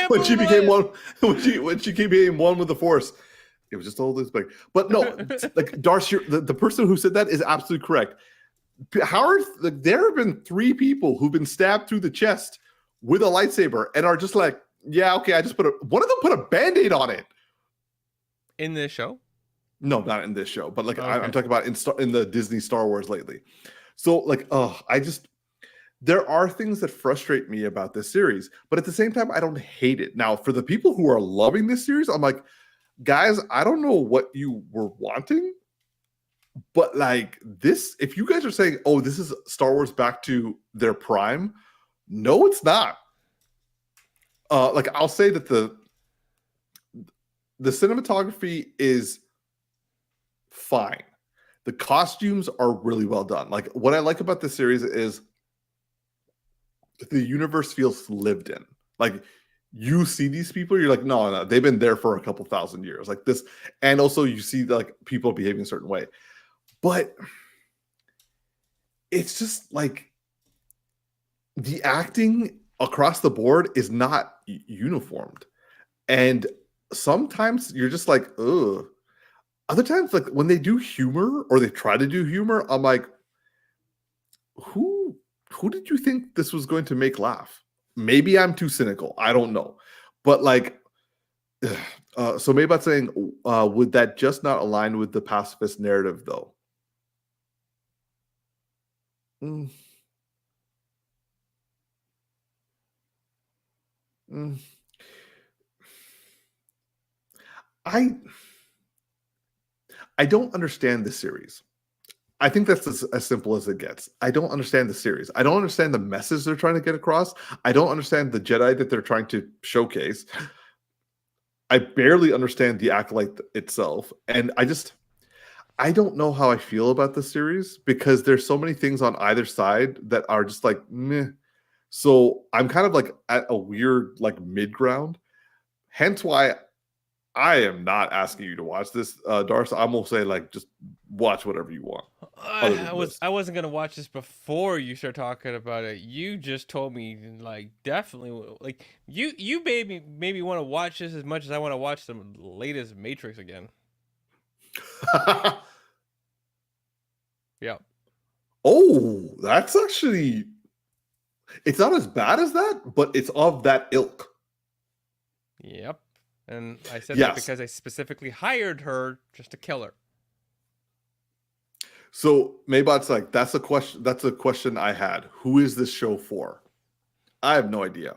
When she became one with the Force, it was just all this big. But no, like Darcy, the person who said that is absolutely correct. Howard, there have been 3 people who've been stabbed through the chest with a lightsaber and are just like, yeah, okay, I just one of them put a Band-Aid on it. In this show? No, not in this show, but like okay. I'm talking about in the Disney Star Wars lately. So like, there are things that frustrate me about this series, but at the same time, I don't hate it. Now, for the people who are loving this series, I'm like, guys, I don't know what you were wanting. But like this, if you guys are saying, oh, this is Star Wars back to their prime, no, it's not. Like I'll say that the cinematography is fine. The costumes are really well done. Like what I like about this series is the universe feels lived in. Like you see these people, you're like, no, no, they've been there for a couple thousand years, like this. And also you see like people behaving a certain way, but it's just like the acting across the board is not uniformed. And sometimes you're just like, ugh. Other times, like when they do humor or they try to do humor, I'm like, who who did you think this was going to make laugh? Maybe I'm too cynical. I don't know. But like, so maybe about saying, would that just not align with the pacifist narrative though? Mm, mm. I I don't understand the series. I think that's as simple as it gets. I don't understand the series. I don't understand the message they're trying to get across. I don't understand the Jedi that they're trying to showcase. I barely understand the Acolyte itself, and I don't know how I feel about the series because there's so many things on either side that are just like meh. So I'm kind of like at a weird like mid ground. Hence why I am not asking you to watch this, Darcy. I'm gonna say like just watch whatever you want. Other than this, I wasn't gonna watch this before you start talking about it. You just told me like definitely like you made me want to watch this as much as I want to watch the latest Matrix again. Yeah. oh, that's actually it's not as bad as that, but it's of that ilk. Yep. And I said that Yes. because I specifically hired her just to kill her. So Maybot's like, that's a question. That's a question I had. Who is this show for? I have no idea.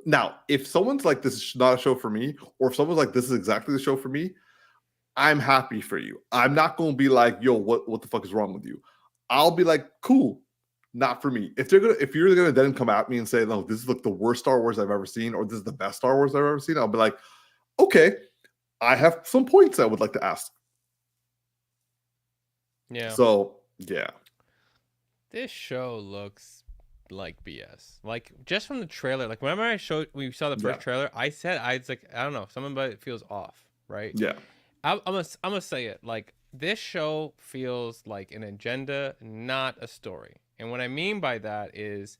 Now, if someone's like, this is not a show for me, or if someone's like, this is exactly the show for me, I'm happy for you. I'm not going to be like, yo, what the fuck is wrong with you? I'll be like, cool, not for me. If you're gonna then come at me and say, no, this is like the worst Star Wars I've ever seen, or this is the best Star Wars I've ever seen, I'll be like, okay, I have some points I would like to ask. Yeah. So yeah, This show looks like BS. Like just from the trailer, like whenever we saw the first yeah, trailer, I was like, I don't know, something about it feels off, right? yeah. I'm gonna say it. Like this show feels like an agenda, not a story. And what I mean by that is,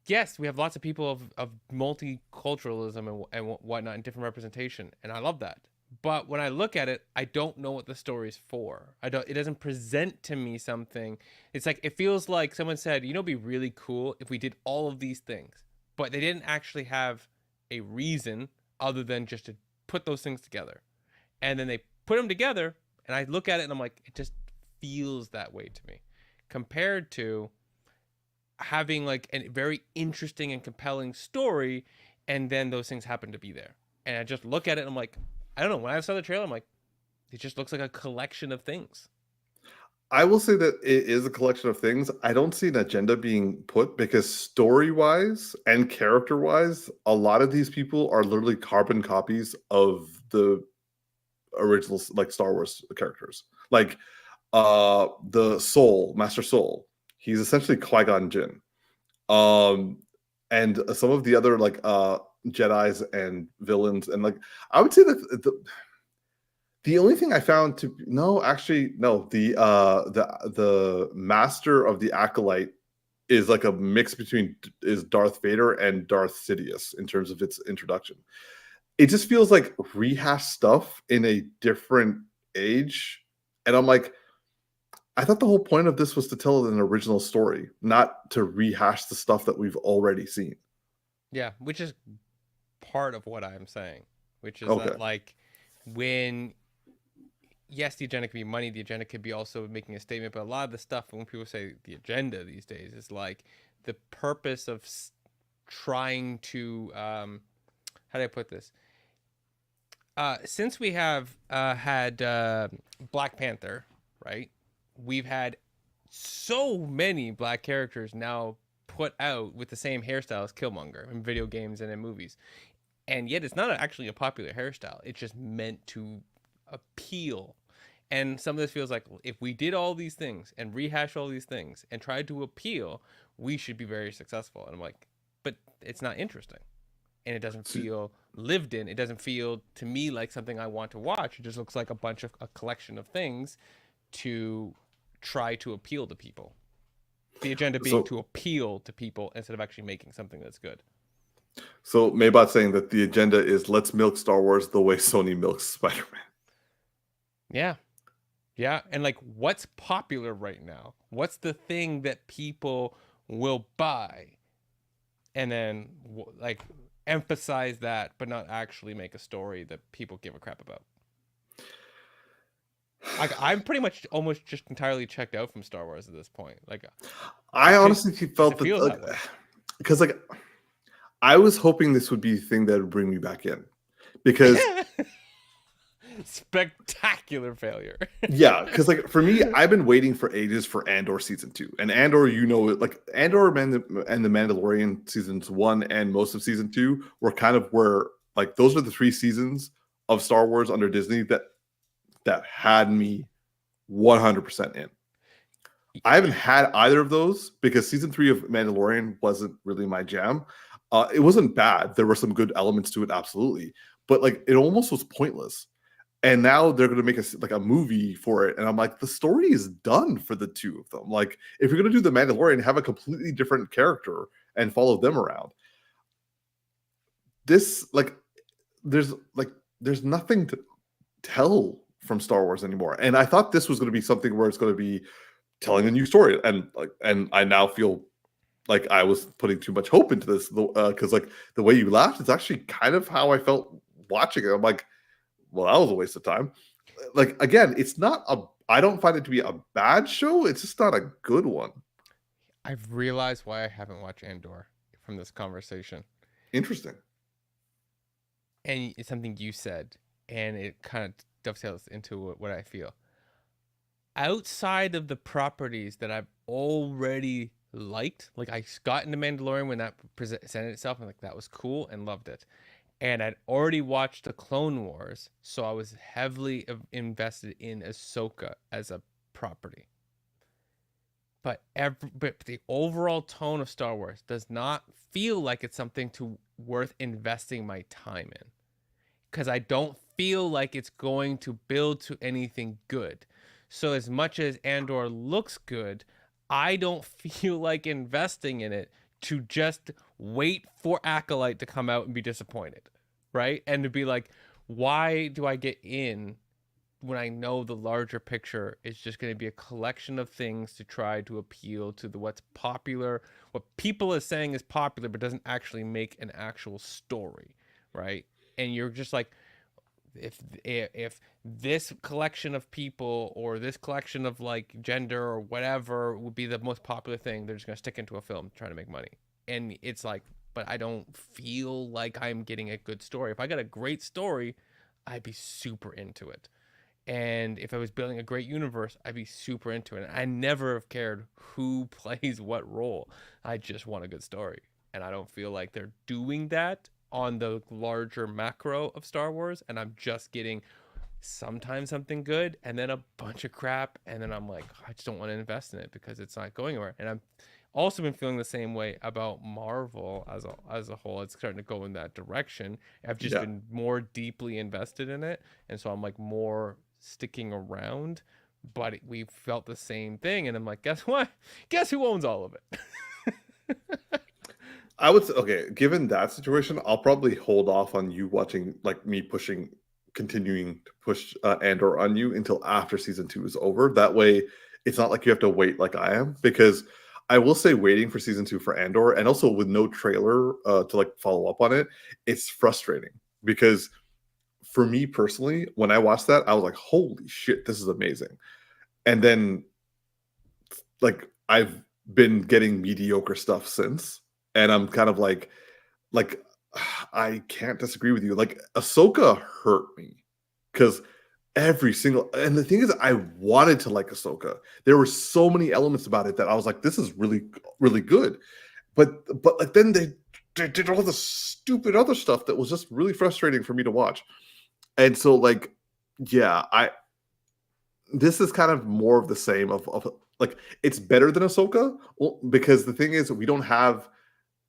yes, we have lots of people of multiculturalism and whatnot and different representation, and I love that. But when I look at it, I don't know what the story's for. I don't. It doesn't present to me something. It's like it feels like someone said, you know, it'd be really cool if we did all of these things, but they didn't actually have a reason other than just to put those things together, and then they put them together, and I look at it and I'm like, it just feels that way to me, compared to having like a very interesting and compelling story, and then those things happen to be there, and I just look at it and I'm like, I don't know. When I saw the trailer, I'm like, it just looks like a collection of things. I will say that it is a collection of things. I don't see an agenda being put because story wise and character wise, a lot of these people are literally carbon copies of the original like Star Wars characters. Like the Soul, Master Soul, he's essentially Qui-Gon Jinn. And some of the other like Jedis and villains, and like I would say that the only thing I found to no, actually, no, the master of the Acolyte is like a mix between is Darth Vader and Darth Sidious in terms of its introduction. It just feels like rehashed stuff in a different age. And I'm like, I thought the whole point of this was to tell an original story, not to rehash the stuff that we've already seen. Yeah, which is part of what I'm saying, which is Okay. that like when yes, the agenda could be money, the agenda could be also making a statement, but a lot of the stuff when people say the agenda these days is like the purpose of trying to how do I put this? Since we have had Black Panther, right? We've had so many black characters now put out with the same hairstyle as Killmonger in video games and in movies. And yet it's not actually a popular hairstyle. It's just meant to appeal. And some of this feels like if we did all these things and rehash all these things and tried to appeal, we should be very successful. And I'm like, but it's not interesting. and it doesn't feel lived in. It doesn't feel to me like something I want to watch. It just looks like a collection of things to try to appeal to people. The agenda being So to appeal to people instead of actually making something that's good. so Maybot saying that the agenda is let's milk Star Wars the way Sony milks Spider-Man. Yeah. Yeah. And like, what's popular right now? What's the thing that people will buy? And then like emphasize that, but not actually make a story that people give a crap about. I'm pretty much almost just entirely checked out from Star Wars at this point. Like, I honestly felt that, feels like, that way. because like I was hoping this would be the thing that would bring me back in, because spectacular failure. yeah, because like for me, I've been waiting for ages for Andor season 2, and Andor, like Andor and the Mandalorian seasons 1 and most of season 2 were kind of where like those are the 3 seasons of Star Wars under Disney that had me 100% in. I haven't had either of those because season 3 of Mandalorian wasn't really my jam. It wasn't bad. There were some good elements to it, absolutely, but like it almost was pointless. And now they're going to make a movie for it, and I'm like, the story is done for the 2 of them. Like, if you're going to do the Mandalorian, have a completely different character and follow them around. This there's nothing to tell from Star Wars anymore, and I thought this was going to be something where it's going to be telling a new story, and I now feel like I was putting too much hope into this because like the way you laughed is actually kind of how I felt watching it. I'm like, well, that was a waste of time. Like, again, I don't find it to be a bad show. It's just not a good one. I've realized why I haven't watched Andor from this conversation. Interesting. And it's something you said, and it kind of dovetails into what I feel. Outside of the properties that I've already liked, like I got into Mandalorian when that presented itself, and like that was cool and loved it. And I'd already watched the Clone Wars, so I was heavily invested in Ahsoka as a property. But the overall tone of Star Wars does not feel like it's something worth investing my time in, because I don't feel like it's going to build to anything good. So as much as Andor looks good, I don't feel like investing in it to just wait for Acolyte to come out and be disappointed, right? And to be like, why do I get in when I know the larger picture is just going to be a collection of things to try to appeal to what's popular, what people are saying is popular, but doesn't actually make an actual story, right? And you're just like, if this collection of people or this collection of like gender or whatever would be the most popular thing, they're just going to stick into a film trying to make money. And it's like, but I don't feel like I'm getting a good story. If I got a great story, I'd be super into it. And if I was building a great universe, I'd be super into it. I never have cared who plays what role. I just want a good story. And I don't feel like they're doing that on the larger macro of Star Wars. And I'm just getting sometimes something good and then a bunch of crap. And then I'm like, I just don't want to invest in it because it's not going anywhere. And I'm also been feeling the same way about Marvel as a whole. It's starting to go in that direction. I've just been more deeply invested in it. And so I'm like more sticking around, but we felt the same thing. And I'm like, guess what? Guess who owns all of it? I would say, okay, given that situation, I'll probably hold off on you watching, like me continuing to push Andor on you until after season 2 is over. That way, it's not like you have to wait like I am, because I will say waiting for season 2 for Andor, and also with no trailer to like follow up on it, it's frustrating because for me personally, when I watched that, I was like, holy shit, this is amazing. And then like I've been getting mediocre stuff since. And I'm kind of like I can't disagree with you. Like Ahsoka hurt me because and the thing is, I wanted to like Ahsoka. There were so many elements about it that I was like, this is really, really good. But like then they did all the stupid other stuff that was just really frustrating for me to watch. And so like, yeah, this is kind of more of the same of like, it's better than Ahsoka. Well, because the thing is, we don't have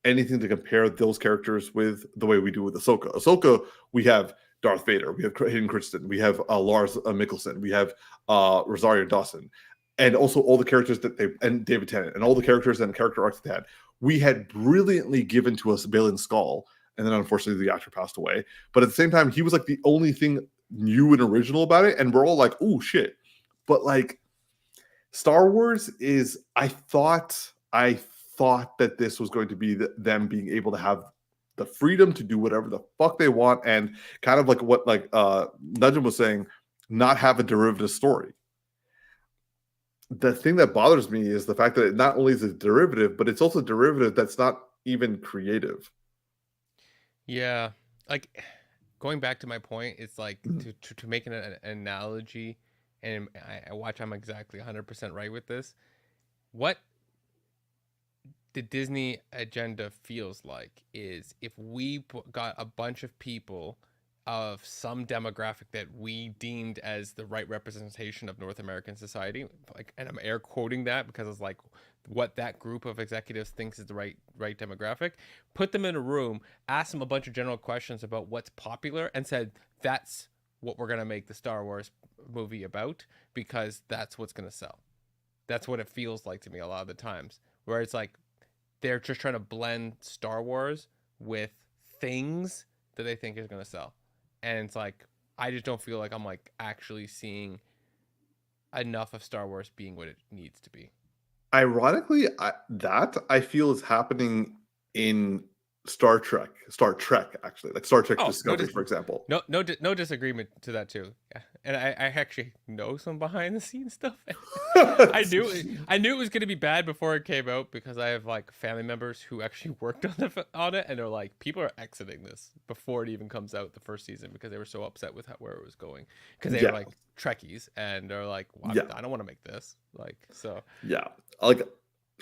anything to compare those characters with the way we do with Ahsoka. Ahsoka, we have Darth Vader, we have Hayden Christensen, we have Lars Mikkelsen, we have Rosario Dawson, and also all the characters that and David Tennant, and all the characters and character arcs they had. We had brilliantly given to us Balin Skull, and then unfortunately the actor passed away. But at the same time, he was like the only thing new and original about it, and we're all like, "Oh shit!" But like, Star Wars is. I thought that this was going to be them being able to have the freedom to do whatever the fuck they want, and kind of like what Nudgem was saying, not have a derivative story. The thing that bothers me is the fact that it not only is a derivative, but it's also a derivative that's not even creative. Yeah, like going back to my point, it's like to make an analogy, and I watch I'm exactly 100% right with this. What the Disney agenda feels like is if we got a bunch of people of some demographic that we deemed as the right representation of North American society, like, and I'm air quoting that because it's like what that group of executives thinks is the right demographic, put them in a room, ask them a bunch of general questions about what's popular, and said that's what we're gonna make the Star Wars movie about because that's what's gonna sell. That's what it feels like to me a lot of the times, where it's like they're just trying to blend Star Wars with things that they think is going to sell. And it's like, I just don't feel like I'm like actually seeing enough of Star Wars being what it needs to be. Ironically, I feel is happening in Star Trek. Star Trek, actually, like Star Trek Oh, Discovery, for example. no disagreement to that too. Yeah. And I actually know some behind the scenes stuff. I knew it was going to be bad before it came out because I have like family members who actually worked on it, and they're like, people are exiting this before it even comes out the first season because they were so upset with where it was going because they were like Trekkies, and they're like, well, I don't want to make this, like, so yeah, like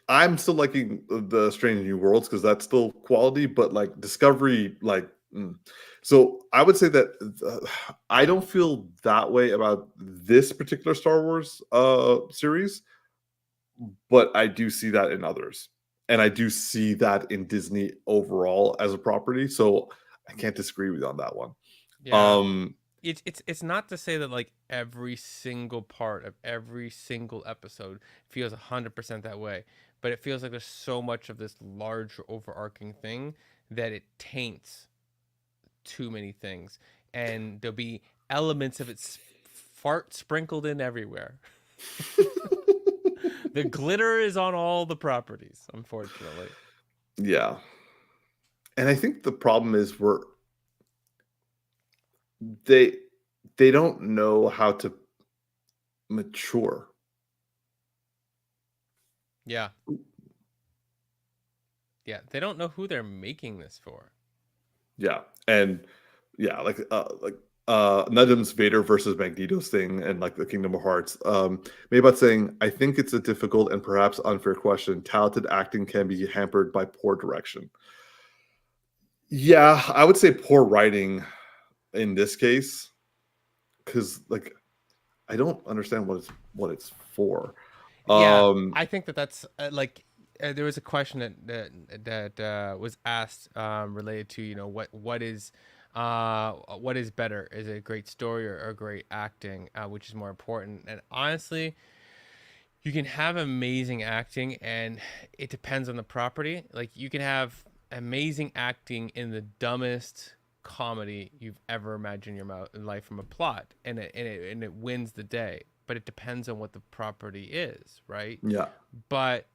I'm still liking the Strange New Worlds because that's still quality, but like Discovery, like. So I would say that I don't feel that way about this particular Star Wars series, but I do see that in others, and I do see that in Disney overall as a property. So I can't disagree with you on that one. yeah. It's not to say that like every single part of every single episode feels 100% that way, but it feels like there's so much of this large overarching thing that it taints too many things, and there'll be elements of its fart sprinkled in everywhere. The glitter is on all the properties, unfortunately. Yeah, and I think the problem is they they don't know how to mature. Yeah. Yeah, they don't know who they're making this for. Yeah, and yeah, like Nedim's Vader versus Magneto's thing, and like the Kingdom of Hearts. Made about saying, I think it's a difficult and perhaps unfair question. Talented acting can be hampered by poor direction. Yeah, I would say poor writing in this case, because like I don't understand what it's for. Yeah, Um, I think that's like there was a question that was asked related to what is better? Is it a great story or great acting, which is more important? And honestly, you can have amazing acting, and it depends on the property. Like you can have amazing acting in the dumbest comedy you've ever imagined in life from a plot, and it wins the day. But it depends on what the property is, right? yeah, But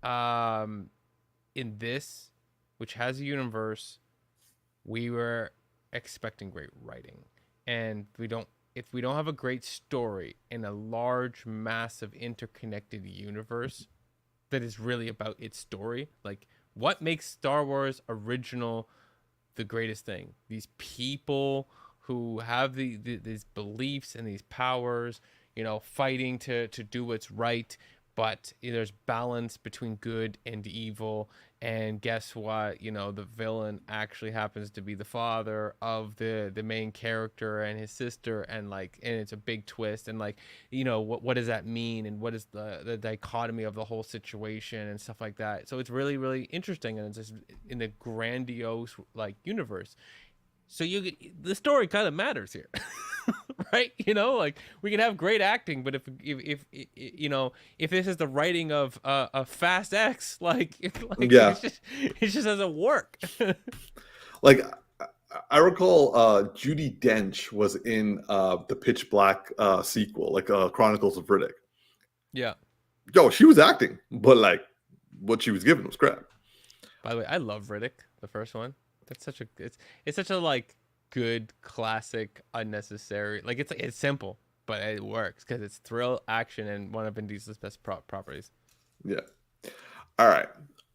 in this, which has a universe, we were expecting great writing, and if we don't have a great story in a large, massive, interconnected universe that is really about its story, like what makes Star Wars original the greatest thing? These people who have these beliefs and these powers, fighting to do what's right, but there's balance between good and evil. And guess what? The villain actually happens to be the father of the main character and his sister, and it's a big twist. And what does that mean? And what is the dichotomy of the whole situation and stuff like that? So it's really, really interesting, and it's just in the grandiose universe. So the story kind of matters here. Right? We can have great acting, but if this is the writing of a Fast X, Yeah. it just doesn't work. I recall Judi Dench was in the Pitch Black sequel, Chronicles of Riddick. Yeah. Yo, she was acting, but what she was given was crap. By the way, I love Riddick, the first one. That's such a it's such a good classic unnecessary. It's simple, but it works because it's thrill, action, and one of Vin Diesel's best properties. Yeah. All right.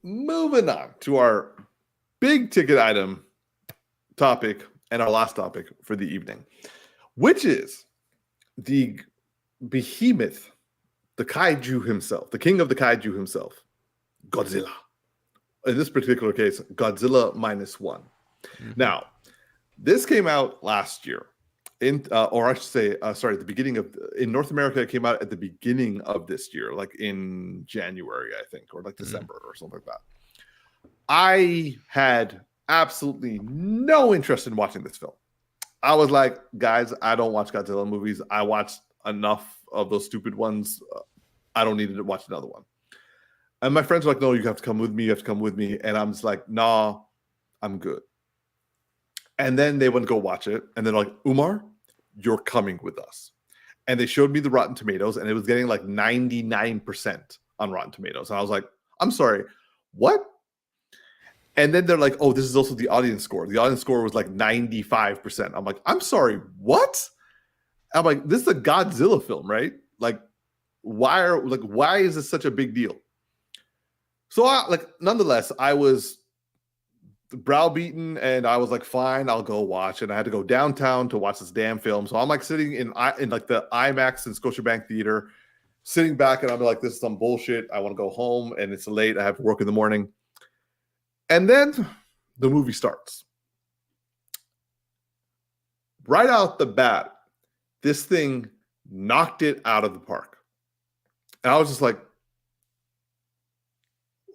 Moving on to our big ticket item topic and our last topic for the evening, which is the behemoth, the kaiju himself, the king of the kaiju himself, Godzilla. In this particular case, Godzilla Minus One. Mm-hmm. Now, this came out last year, in the beginning of in North America. It came out at the beginning of this year, in January, I think, or December or something like that. I had absolutely no interest in watching this film. I was like, guys, I don't watch Godzilla movies. I watched enough of those stupid ones. I don't need to watch another one. And my friends were like, no, you have to come with me. You have to come with me. And I'm just like, nah, I'm good. And then they went to go watch it. And they're like, Umar, you're coming with us. And they showed me the Rotten Tomatoes, and it was getting 99% on Rotten Tomatoes. And I was like, I'm sorry, what? And then they're like, oh, this is also the audience score. The audience score was 95%. I'm like, I'm sorry, what? I'm like, this is a Godzilla film, right? Why is this such a big deal? So nonetheless, I was browbeaten, and I was like, fine, I'll go watch. And I had to go downtown to watch this damn film. So I'm sitting in the IMAX in Scotiabank Theater, sitting back, and I'm like, this is some bullshit. I want to go home, and it's late. I have to work in the morning. And then the movie starts. Right out the bat, this thing knocked it out of the park. And I was just like,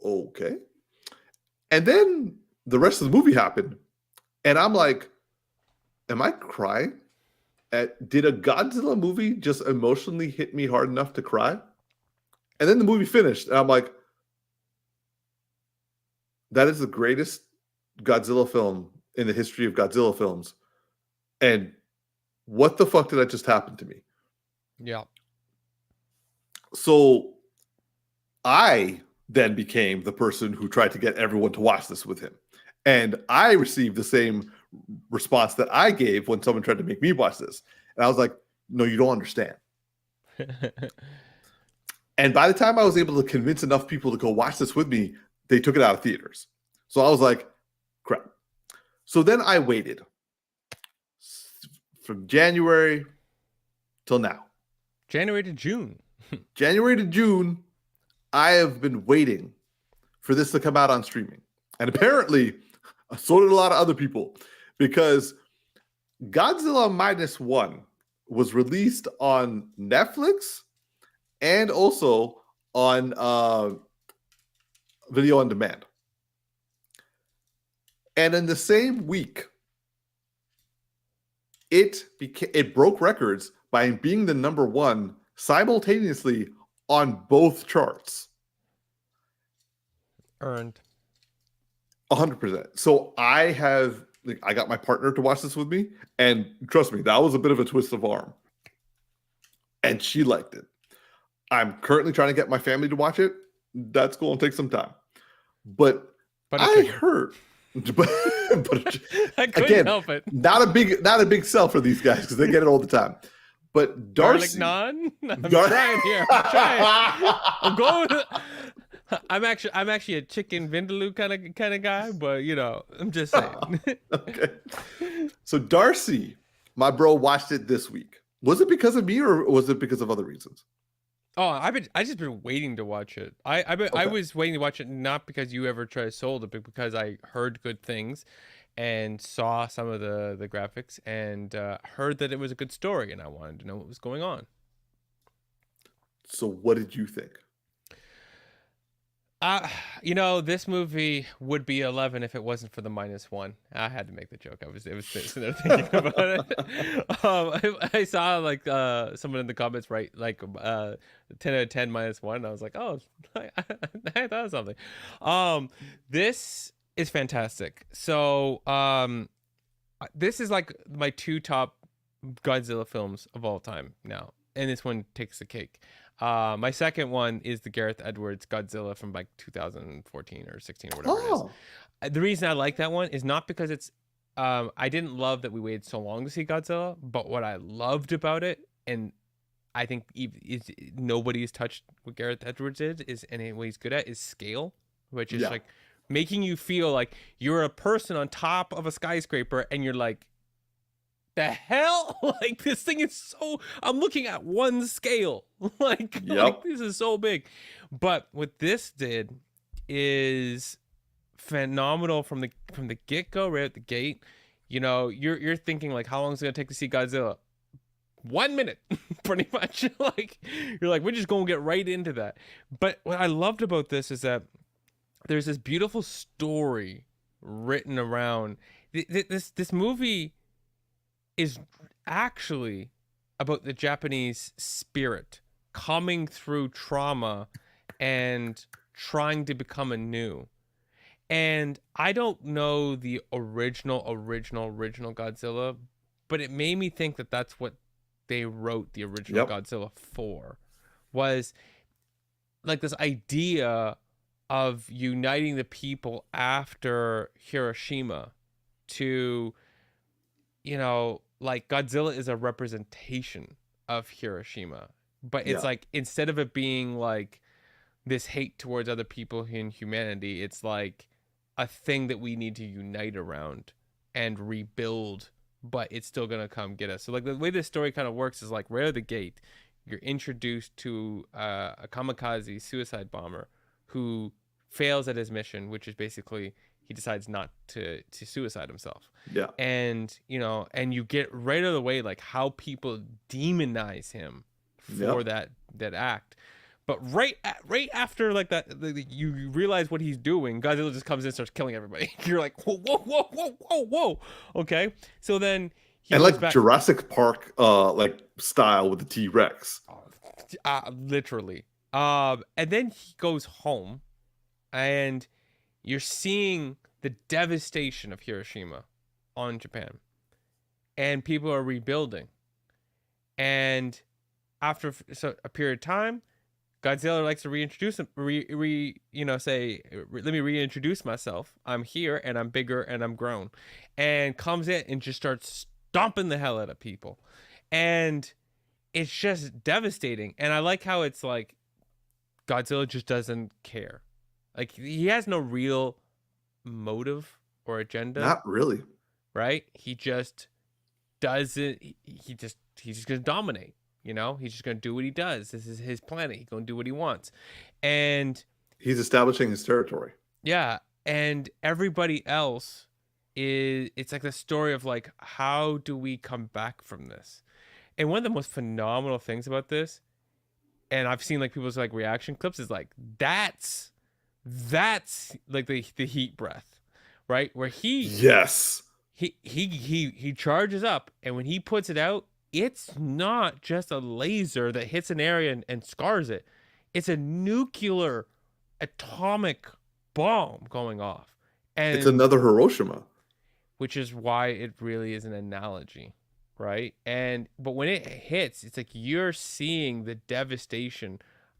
okay. And then the rest of the movie happened. And I'm like, am I crying? Did a Godzilla movie just emotionally hit me hard enough to cry? And then the movie finished. And I'm like, that is the greatest Godzilla film in the history of Godzilla films. And what the fuck did that just happen to me? Yeah. So I then became the person who tried to get everyone to watch this with him. And I received the same response that I gave when someone tried to make me watch this. And I was like, no, you don't understand. And by the time I was able to convince enough people to go watch this with me, they took it out of theaters. So I was like, crap. So then I waited from January till now. January to June. January to June, I have been waiting for this to come out on streaming. And apparently, so did a lot of other people, because Godzilla Minus One was released on Netflix and also on video on demand. And in the same week, it broke records by being the number one simultaneously on both charts. Earned. 100%. So I got my partner to watch this with me, and trust me, that was a bit of a twist of arm. And she liked it. I'm currently trying to get my family to watch it. That's going to take some time. But I heard, but I couldn't help it. Not a big sell for these guys because they get it all the time. But Darcy, garlic naan. I'm trying here. I'm going. I'm actually a chicken vindaloo kind of guy, but I'm just saying. Okay. So Darcy, my bro, watched it this week. Was it because of me or was it because of other reasons? Oh, I just been waiting to watch it. I Okay. was waiting to watch it not because you ever tried to sold it, but because I heard good things and saw some of the graphics and heard that it was a good story and I wanted to know what was going on. So what did you think? Uh, you know, this movie would be 11 if it wasn't for the minus one. I had to make the joke. I was sitting there thinking about it. I saw like someone in the comments write like 10 out of 10 minus one. I was like, oh, I thought of something. This is fantastic. So this is like my two top Godzilla films of all time now, and this one takes the cake. My second one is the Gareth Edwards Godzilla from like 2014 or 16 or whatever it is. Oh, The reason I like that one is not because it's I didn't love that we waited so long to see Godzilla, but what I loved about it, and I think nobody's touched what Gareth Edwards is and what he's good at is scale, which is yeah. like making you feel like you're a person on top of a skyscraper and you're like, the hell? Like this thing is so I'm looking at one scale. like Yep. this is so big. But what this did is phenomenal from the get-go, right at the gate. You know, you're thinking like how long is it gonna take to see Godzilla? 1 minute, pretty much. Like you're like, we're just gonna get right into that. But what I loved about this is that there's this beautiful story written around this movie is actually about the Japanese spirit coming through trauma and trying to become anew. And I don't know the original Godzilla, but it made me think that that's what they wrote the original Yep. Godzilla for, was like this idea of uniting the people after Hiroshima to, you know, like Godzilla is a representation of Hiroshima, but it's Yeah. like instead of it being like this hate towards other people in humanity, it's like a thing that we need to unite around and rebuild, but it's still gonna come get us. So like the way this story kind of works is like right out of the gate, you're introduced to a kamikaze suicide bomber who fails at his mission, which is basically he decides not to suicide himself. Yeah. And you know, and you get right out of the way like how people demonize him for Yep. that act. But right after like that, you realize what he's doing. Godzilla just comes in and starts killing everybody. You're like, whoa, whoa, whoa, whoa, whoa, whoa. Okay, so then he And goes like back. Jurassic Park, like style with the T-Rex. Literally. And then he goes home, and you're seeing the devastation of Hiroshima on Japan, and people are rebuilding. And after a period of time, Godzilla likes to reintroduce him, say, let me reintroduce myself. I'm here and I'm bigger and I'm grown, and comes in and just starts stomping the hell out of people, and it's just devastating. And I like how it's like Godzilla just doesn't care, like he has no real motive or agenda, Not really. right? He just doesn't. He's just gonna dominate. You know, he's just gonna do what he does. This is his planet. He's gonna do what he wants, and He's establishing his territory. yeah, and everybody else is. It's like the story of like, how do we come back from this? And one of the most phenomenal things about this, and I've seen like people's like reaction clips, is like that's like the heat breath, right? Where Yes. he charges up, and when he puts it out, it's not just a laser that hits an area and scars it. It's a nuclear atomic bomb going off. And It's another Hiroshima. which is why it really is an analogy, right? And but when it hits, it's like you're seeing the devastation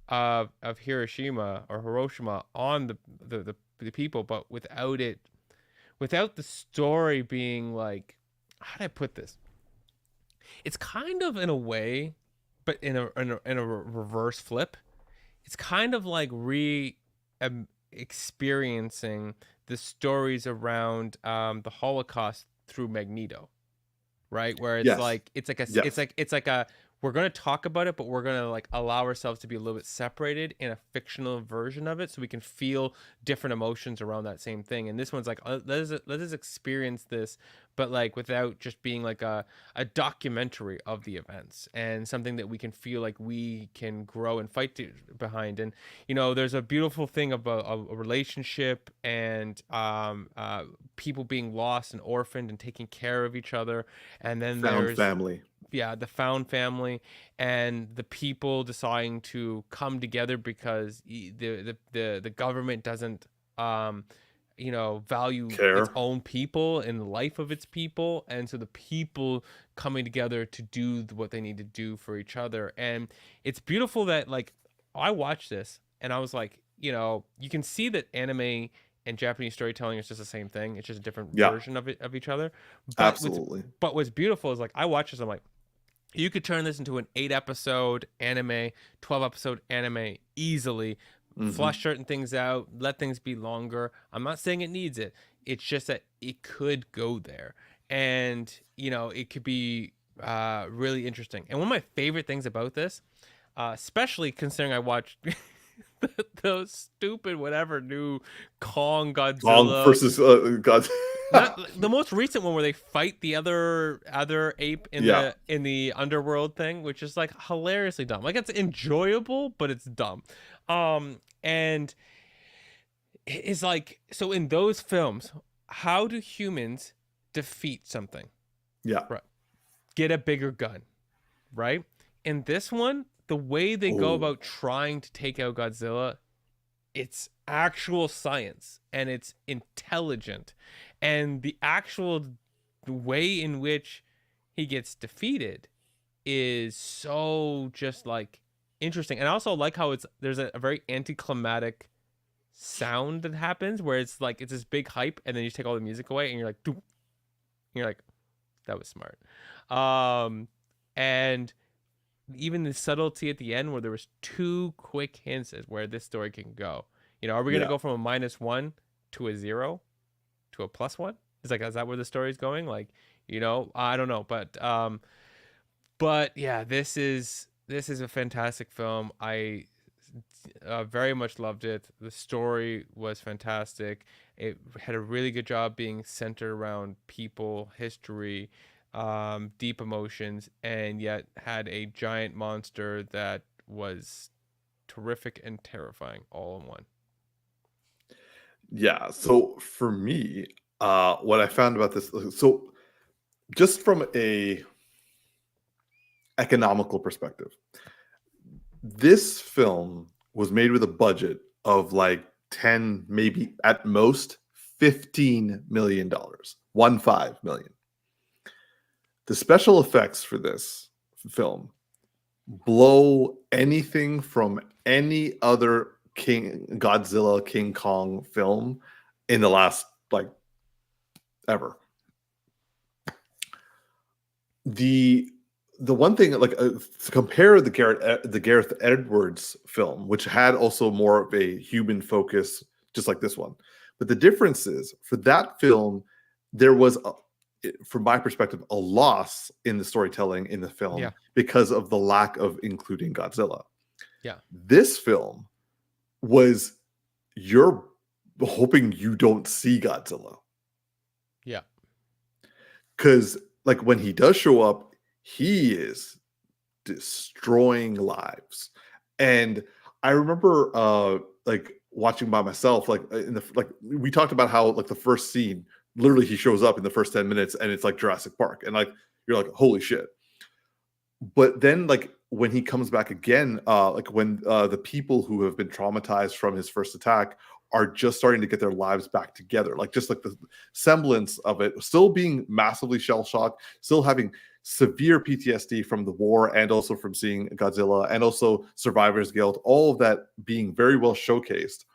of Hiroshima or Hiroshima on the people, but without the story being like, how do I put this? It's kind of in a way, but in a reverse flip. It's kind of like experiencing the stories around the Holocaust through Magneto, right? Where it's Yes. like Yes. it's like a we're going to talk about it, but we're going to like allow ourselves to be a little bit separated in a fictional version of it so we can feel different emotions around that same thing. And this one's like, let us experience this, but like without just being like a documentary of the events, and something that we can feel like we can grow and fight behind. And, you know, there's a beautiful thing about a relationship and people being lost and orphaned and taking care of each other. And then Found there's family. yeah, the found family and the people deciding to come together because the government doesn't you know, value its Care. own people and the life of its people, and so the people coming together to do what they need to do for each other. And it's beautiful that like I watched this and I was like, you know, you can see that anime and Japanese storytelling is just the same thing. It's just a different Yeah, version of it, of each other. But absolutely. what's beautiful is like I watch this, I'm like, you could turn this into an 8-episode anime, 12-episode anime easily, flush certain things out, let things be longer. I'm not saying it needs it. It's just that it could go there. And, you know, it could be really interesting. And one of my favorite things about this, especially considering I watched those stupid whatever new Kong Kong Godzilla, versus God. not the most recent one where they fight the other ape in Yeah. the underworld thing, which is like hilariously dumb. Like it's enjoyable, but it's dumb. And it's like, so in those films, how do humans defeat something? Yeah. Right. Get a bigger gun, right? In this one, the way they go about trying to take out Godzilla, it's actual science and it's intelligent, and the actual way in which he gets defeated is so just like interesting. And I also like how there's a very anticlimactic sound that happens where it's like it's this big hype and then you take all the music away and you're like, doop. You're like, that was smart. And even the subtlety at the end where there was 2 quick hints as where this story can go. You know, are we gonna go from a -1 to a 0 to a +1? It's like, is that where the story's going? Like, you know, I don't know, but yeah, this is a fantastic film. I very much loved it. The story was fantastic. It had a really good job being centered around people, history, deep emotions, and yet had a giant monster that was terrific and terrifying all in one. Yeah. So for me, what I found about this, so just from a economical perspective, this film was made with a budget of like 10, maybe at most $15 million, 15 million. The special effects for this film blow anything from any other Godzilla, King Kong film in the last like ever. The one thing, like, to compare the Gareth Edwards film, which had also more of a human focus, just like this one, but the difference is for that film, there was, from my perspective, a loss in the storytelling in the film because of the lack of including Godzilla. Yeah, this film was you're hoping you don't see Godzilla. Yeah, because like when he does show up, he is destroying lives. And I remember like watching by myself, like we talked about how like the first scene, literally he shows up in the first 10 minutes and it's like Jurassic Park, and like you're like, holy shit. But then like when he comes back again, like when the people who have been traumatized from his first attack are just starting to get their lives back together, like just like the semblance of it, still being massively shell-shocked, still having severe PTSD from the war and also from seeing Godzilla and also survivor's guilt, all of that being very well showcased.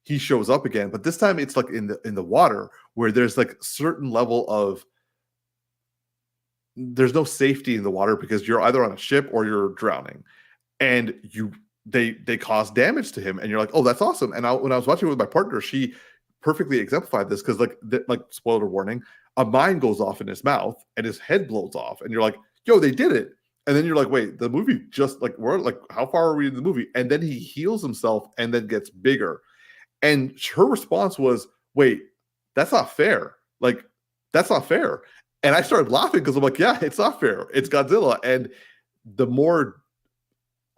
He shows up again, but this time it's like in the water, where there's like certain level of, there's no safety in the water because you're either on a ship or you're drowning, and they cause damage to him, and you're like, oh, that's awesome. And when I was watching it with my partner, she perfectly exemplified this, because like spoiler warning, a mine goes off in his mouth and his head blows off, and you're like, yo, they did it. And then you're like, wait, the movie just like, we're like, how far are we in the movie? And then he heals himself and then gets bigger. And her response was, wait, that's not fair. Like, that's not fair. And I started laughing because I'm like, yeah, it's not fair. It's Godzilla. And the more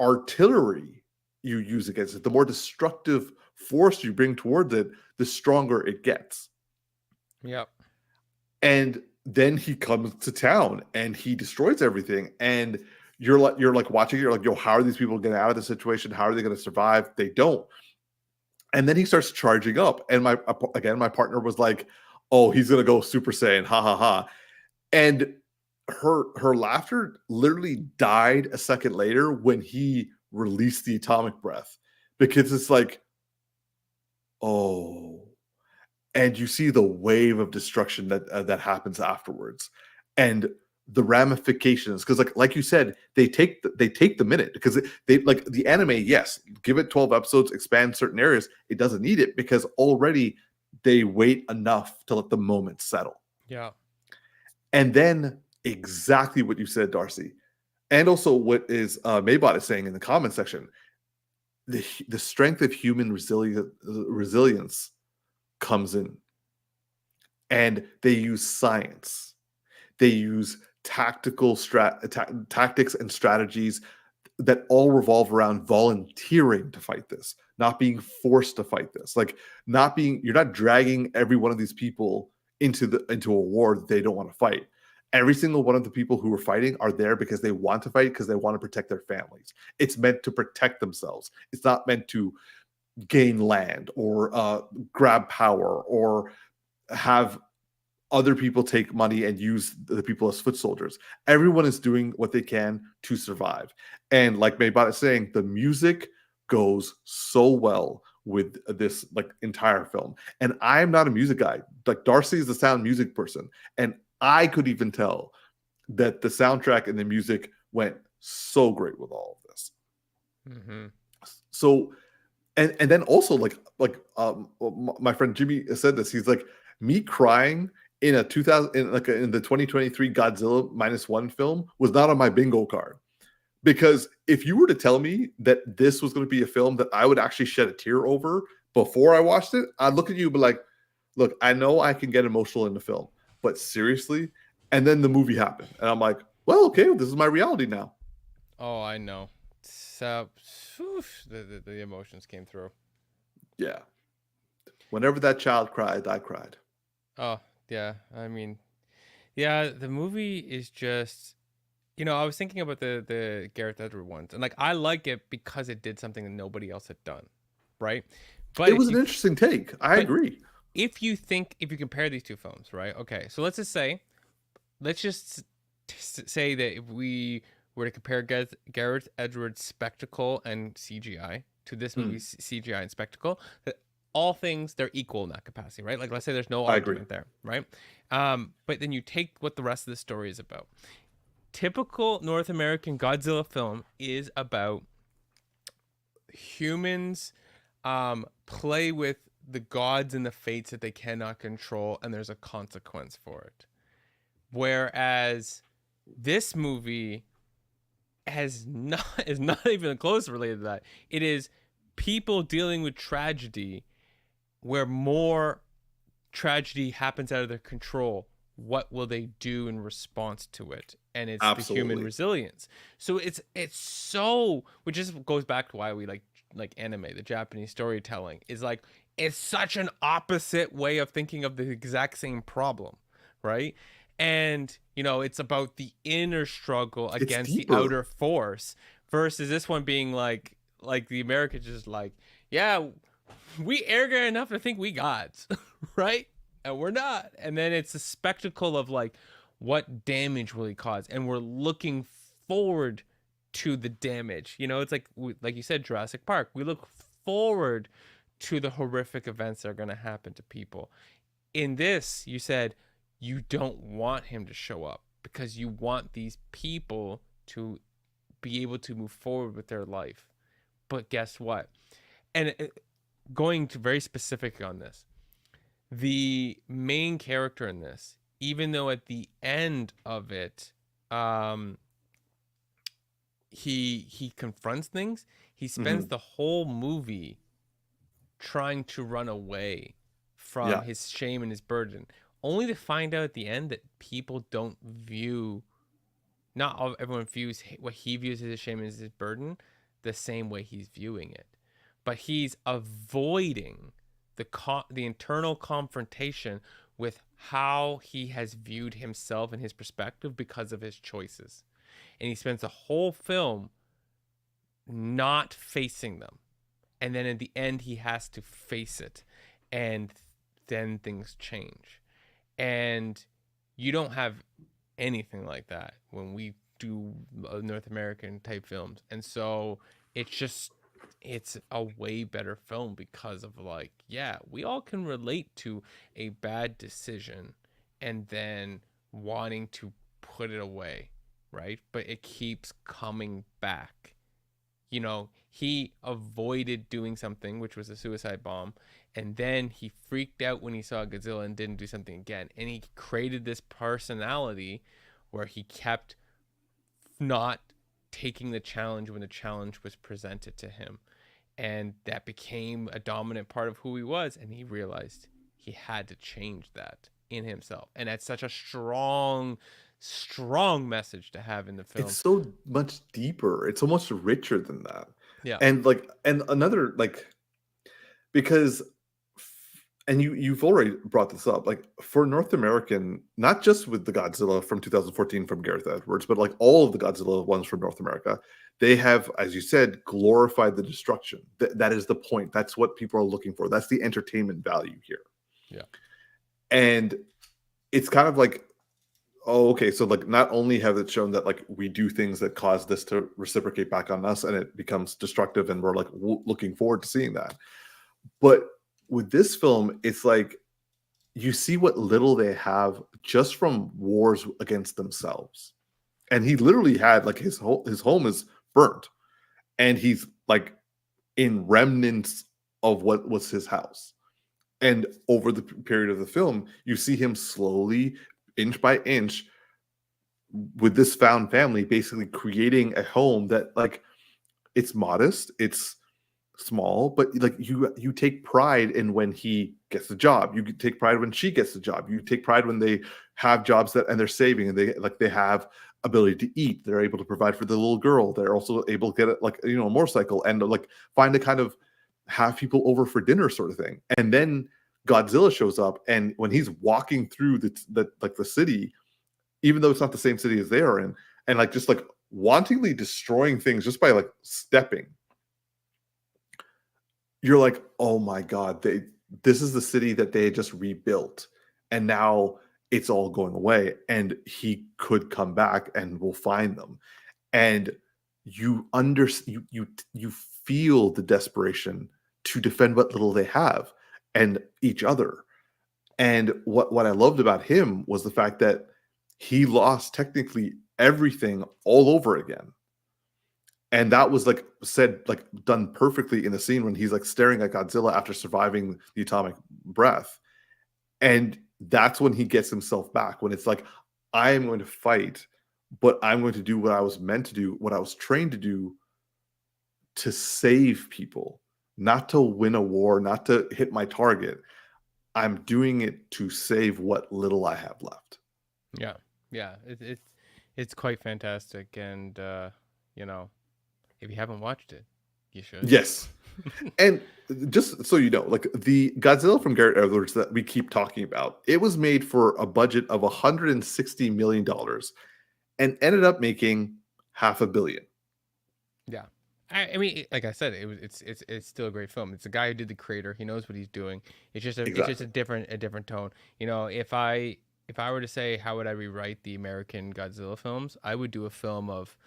artillery you use against it, the more destructive force you bring towards it, the stronger it gets. Yep. And then he comes to town and he destroys everything. And you're like watching it, you're like, yo, how are these people getting out of the situation? How are they going to survive? They don't. And then he starts charging up. And my partner was like, oh, he's going to go Super Saiyan. Ha ha ha. And her laughter literally died a second later when he released the atomic breath, because it's like, oh, and you see the wave of destruction that happens afterwards, and the ramifications, because like you said, they take the minute, because they like the anime. Yes, give it 12 episodes, expand certain areas. It doesn't need it because already they wait enough to let the moment settle. Yeah. And then exactly what you said, Darcy, and also what is Maybot is saying in the comment section, the strength of human resilience comes in, and they use science, they use tactics and strategies that all revolve around volunteering to fight this, not being forced to fight this, like you're not dragging every one of these people into a war that they don't want to fight. Every single one of the people who are fighting are there because they want to fight, because they want to protect their families. It's meant to protect themselves. It's not meant to gain land or grab power or have other people take money and use the people as foot soldiers. Everyone is doing what they can to survive. And like Maybot is saying, the music goes so well with this like entire film. And I'm not a music guy. Like Darcy is the sound music person. And I could even tell that the soundtrack and the music went so great with all of this. Mm-hmm. So, and then also my friend Jimmy said this. He's like, me crying in a 2000 in the 2023 Godzilla Minus One film was not on my bingo card. Because if you were to tell me that this was going to be a film that I would actually shed a tear over before I watched it, I'd look at you and be like, look, I know I can get emotional in the film, but seriously? And then the movie happened. And I'm like, well, okay, this is my reality now. Oh, I know. So, the emotions came through. Yeah. Whenever that child cried, I cried. Oh, yeah. I mean, yeah, the movie is just, I was thinking about the Gareth Edward ones, and like I like it because it did something that nobody else had done, right? But it was an interesting take. I agree. If you compare these two films, right? Okay, so let's just say that if we were to compare Gareth Edwards' spectacle and CGI to this movie's CGI and spectacle, that all things, they're equal in that capacity, right? Like let's say there's no argument there, right? But then you take what the rest of the story is about. Typical North American Godzilla film is about humans play with the gods and the fates that they cannot control, and there's a consequence for it. Whereas this movie is not even close related to that. It is people dealing with tragedy, where more tragedy happens out of their control. What will they do in response to it? And it's the human resilience. So it's so, which just goes back to why we like anime, the Japanese storytelling is like, it's such an opposite way of thinking of the exact same problem, right? And it's about the inner struggle against the outer force, versus this one being like the Americans just like, yeah, we arrogant enough to think we gods, right? And we're not. And then it's a spectacle of like, what damage will he cause? And we're looking forward to the damage. It's like you said, Jurassic Park. We look forward to the horrific events that are going to happen to people. In this, you said you don't want him to show up because you want these people to be able to move forward with their life. But guess what? And going to very specific on this, the main character in this, even though at the end of it, he confronts things. He spends Hmm. the whole movie trying to run away from Yeah. his shame and his burden, only to find out at the end that people don't view, not all, everyone views what he views as his shame and his burden the same way he's viewing it. But he's avoiding the internal confrontation with how he has viewed himself and his perspective because of his choices. And he spends the whole film not facing them, and then in the end he has to face it, and then things change. And you don't have anything like that when we do North American type films. And so it's just, it's a way better film because of, like, yeah, we all can relate to a bad decision and then wanting to put it away, right? But it keeps coming back. He avoided doing something, which was a suicide bomb, and then he freaked out when he saw Godzilla and didn't do something again. And he created this personality where he kept not taking the challenge when the challenge was presented to him. And that became a dominant part of who he was. And he realized he had to change that in himself. And that's such a strong, strong message to have in the It's film. so much deeper. It's almost richer than that. Yeah. And another, like, because and you've already brought this up, like, for North American, not just with the Godzilla from 2014 from Gareth Edwards, but like all of the Godzilla ones from North America, they have, as you said, glorified the destruction. That is the point. That's what people are looking for. That's the entertainment value here. Yeah. And it's kind of like, oh, okay, so like not only have it shown that like we do things that cause this to reciprocate back on us and it becomes destructive and we're like looking forward to seeing that, but with this film, it's like you see what little they have just from wars against themselves. And he literally had like his home is burnt, and he's like in remnants of what was his house. And over the period of the film, you see him slowly, inch by inch, with this found family, basically creating a home that, like, it's modest, it's small, but like you take pride in when he gets the job. You take pride when she gets the job. You take pride when they have jobs that and they're saving and they have ability to eat. They're able to provide for the little girl. They're also able to get a motorcycle and like find a kind of have people over for dinner sort of thing. And then Godzilla shows up, and when he's walking through the city, even though it's not the same city as they are in, and like just like wantingly destroying things just by like stepping, you're like, oh my god, this is the city that they had just rebuilt, and now it's all going away, and he could come back and we'll find them. And you feel the desperation to defend what little they have and each other. And what I loved about him was the fact that he lost technically everything all over again. And that was like said, like done perfectly in the scene when he's like staring at Godzilla after surviving the atomic breath. And that's when he gets himself back, when it's like, I am going to fight, but I'm going to do what I was meant to do, what I was trained to do, to save people, not to win a war, not to hit my target. I'm doing it to save what little I have left. Yeah. Yeah. It's quite fantastic. And, if you haven't watched it, you should. Yes. And just so you know, like the Godzilla from Gareth Edwards that we keep talking about, it was made for a budget of $160 million and ended up making $500 million. Yeah. I mean, like I said, it's still a great film. It's a guy who did The Creator. He knows what he's doing. It's just a Exactly. different tone. If I were to say how would I rewrite the American Godzilla films, I would do a film of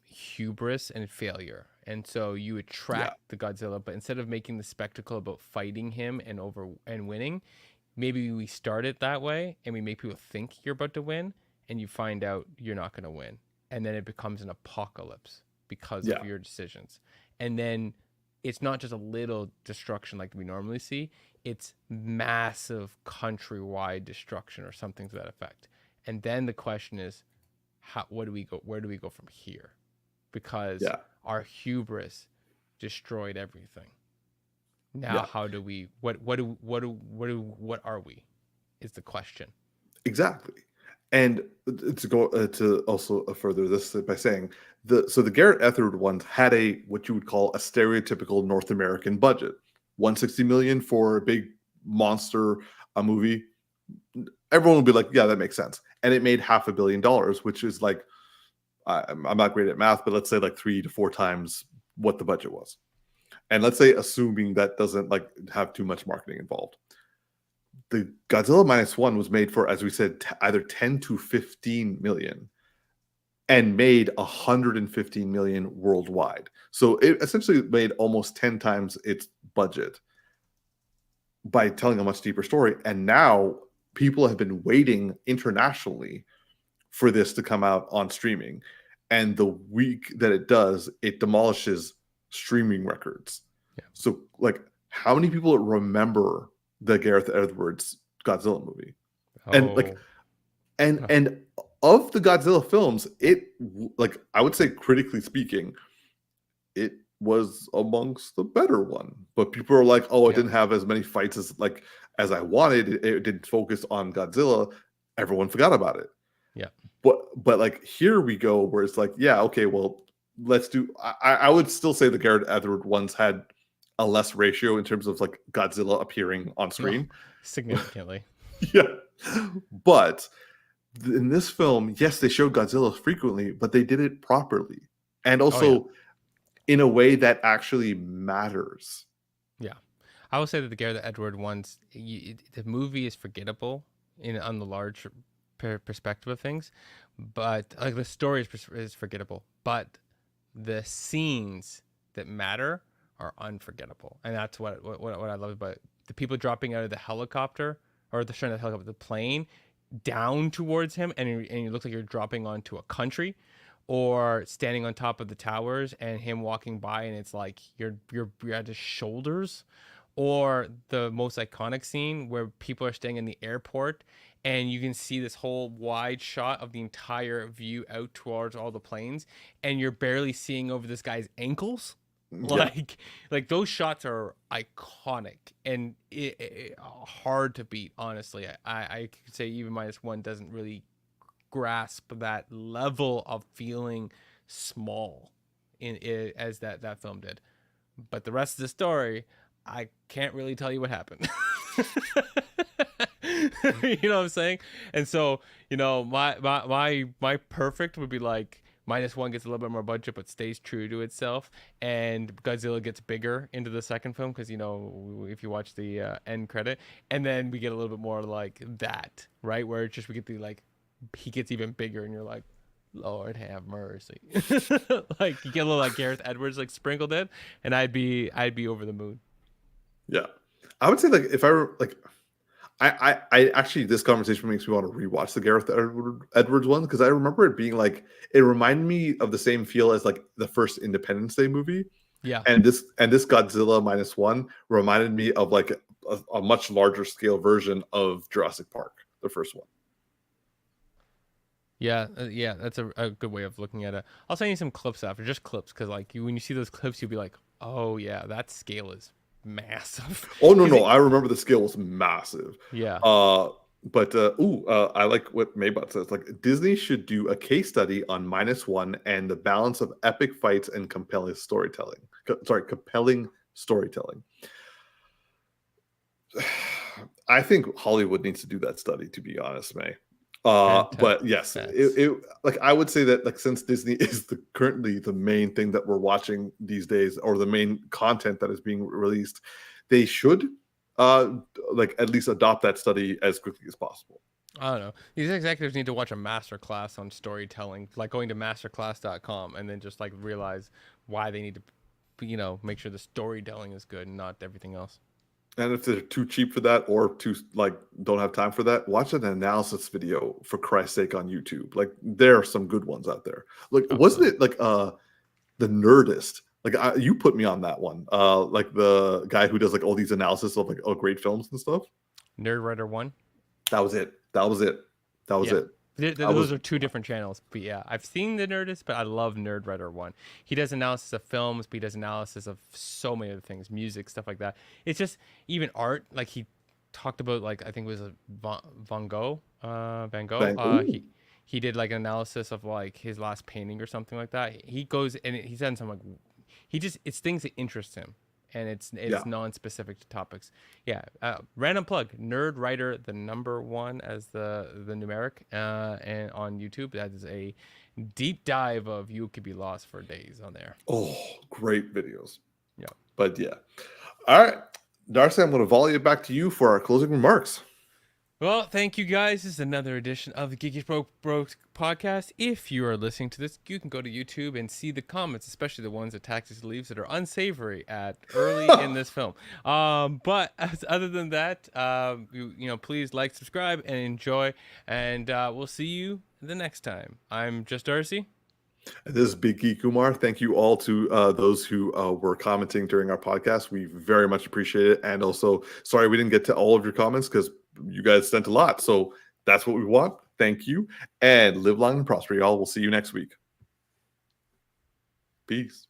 hubris and failure. And so you Yeah. attract the Godzilla, but instead of making the spectacle about fighting him and winning, maybe we start it that way and we make people think you're about to win, and you find out you're not going to win. And then it becomes an apocalypse because Yeah. of your decisions. And then it's not just a little destruction like we normally see, it's massive countrywide destruction or something to that effect. And then the question is, where do we go from here? because Yeah. our hubris destroyed everything. Now, Yeah. how do we? What are we? Is the question. Exactly. And to go to also further this by saying the Garrett Etheridge ones had a what you would call a stereotypical North American budget, 160 million for a big monster movie. Everyone would be like, yeah, that makes sense. And it made $500 million, which is like I'm not great at math, but let's say like 3 to 4 times what the budget was. And let's say assuming that doesn't like have too much marketing involved. The Godzilla Minus One was made for, as we said, either 10 to 15 million and made 115 million worldwide. So it essentially made almost 10 times its budget by telling a much deeper story. And now people have been waiting internationally for this to come out on streaming. And the week that it does, it demolishes streaming records. Yeah. So, like, how many people remember the Gareth Edwards Godzilla movie? And like, and of the Godzilla films, it, like, I would say critically speaking, it was amongst the better one. But people are like, oh, it didn't have as many fights as I wanted. It didn't focus on Godzilla. Everyone forgot about it. Yeah. But like here we go where it's like, yeah, okay, well, let's do. I would still say the Garrett Edward ones had a less ratio in terms of like Godzilla appearing on screen. Significantly. Yeah. But in this film, yes, they showed Godzilla frequently, but they did it properly. And also in a way that actually matters. Yeah. I will say that the Garrett Edward ones, the movie is forgettable on the large perspective of things, but like the story is forgettable, but the scenes that matter are unforgettable. And that's what I love about the people dropping out of the helicopter or the plane down towards him, and you look like you're dropping onto a country, or standing on top of the towers and him walking by and it's like you're at his shoulders, or the most iconic scene where people are staying in the airport and you can see this whole wide shot of the entire view out towards all the planes and you're barely seeing over this guy's ankles. Like those shots are iconic and hard to beat, honestly. I could say even Minus One doesn't really grasp that level of feeling small as that film did. But the rest of the story, I can't really tell you what happened. You know what I'm saying? And so, you know, my perfect would be like Minus One gets a little bit more budget but stays true to itself, and Godzilla gets bigger into the second film because, you know, if you watch the end credit, and then we get a little bit more like that, right? Where it's just we get the like he gets even bigger and you're like, Lord have mercy. Like you get a little like Gareth Edwards like sprinkled in, and I'd be over the moon. Yeah. I would say like if I were like I actually this conversation makes me want to rewatch the Gareth Edwards one because I remember it being like it reminded me of the same feel as like the first Independence Day movie. Yeah. And this Godzilla Minus One reminded me of like a much larger scale version of Jurassic Park, the first one. Yeah, that's a good way of looking at it. I'll send you some clips after, just clips, because like when you see those clips, you'll be like, oh yeah, that scale is massive. Oh no, I remember the scale was massive. Yeah. But I like what Maybot says. Like Disney should do a case study on Minus One and the balance of epic fights and compelling storytelling. Compelling storytelling. I think Hollywood needs to do that study, to be honest, May. But yes, it like I would say that like since Disney is currently the main thing that we're watching these days, or the main content that is being released, they should like at least adopt that study as quickly as possible. I don't know. These executives need to watch a master class on storytelling, like going to masterclass.com, and then just like realize why they need to, you know, make sure the storytelling is good and not everything else. And if they're too cheap for that or too like don't have time for that, watch an analysis video for Christ's sake on YouTube. Like there are some good ones out there. Like wasn't it like the Nerdist? Like you put me on that one. Like the guy who does like all these analysis of like great films and stuff. Nerd Writer 1. That was it. That was it. Those are two different channels. But yeah, I've seen the Nerdist, but I love Nerd Writer 1. He does analysis of films, but he does analysis of so many other things, music, stuff like that. It's just even art. Like he talked about, like, I think it was a Van Gogh. He did like an analysis of like his last painting or something like that. He goes and he said some like it's things that interest him, and it's non-specific to topics. Yeah. Random plug, Nerd Writer the number 1 as the numeric, and on YouTube that is a deep dive of You Could Be Lost for Days on there. Oh, great videos. Yeah. But yeah. All right, Darcy, I'm going to volley it back to you for our closing remarks. Well, thank you guys. This is another edition of the GeekyBros podcast. If you are listening to this, you can go to YouTube and see the comments, especially the ones that Tactix leaves that are unsavory at early in this film. But other than that, please like, subscribe, and enjoy. And we'll see you the next time. I'm just Darcy. This is Big Geek Umar. Thank you all to those who were commenting during our podcast. We very much appreciate it. And also, sorry we didn't get to all of your comments because you guys sent a lot. So that's what we want. Thank you. And live long and prosper, y'all. We'll see you next week. Peace.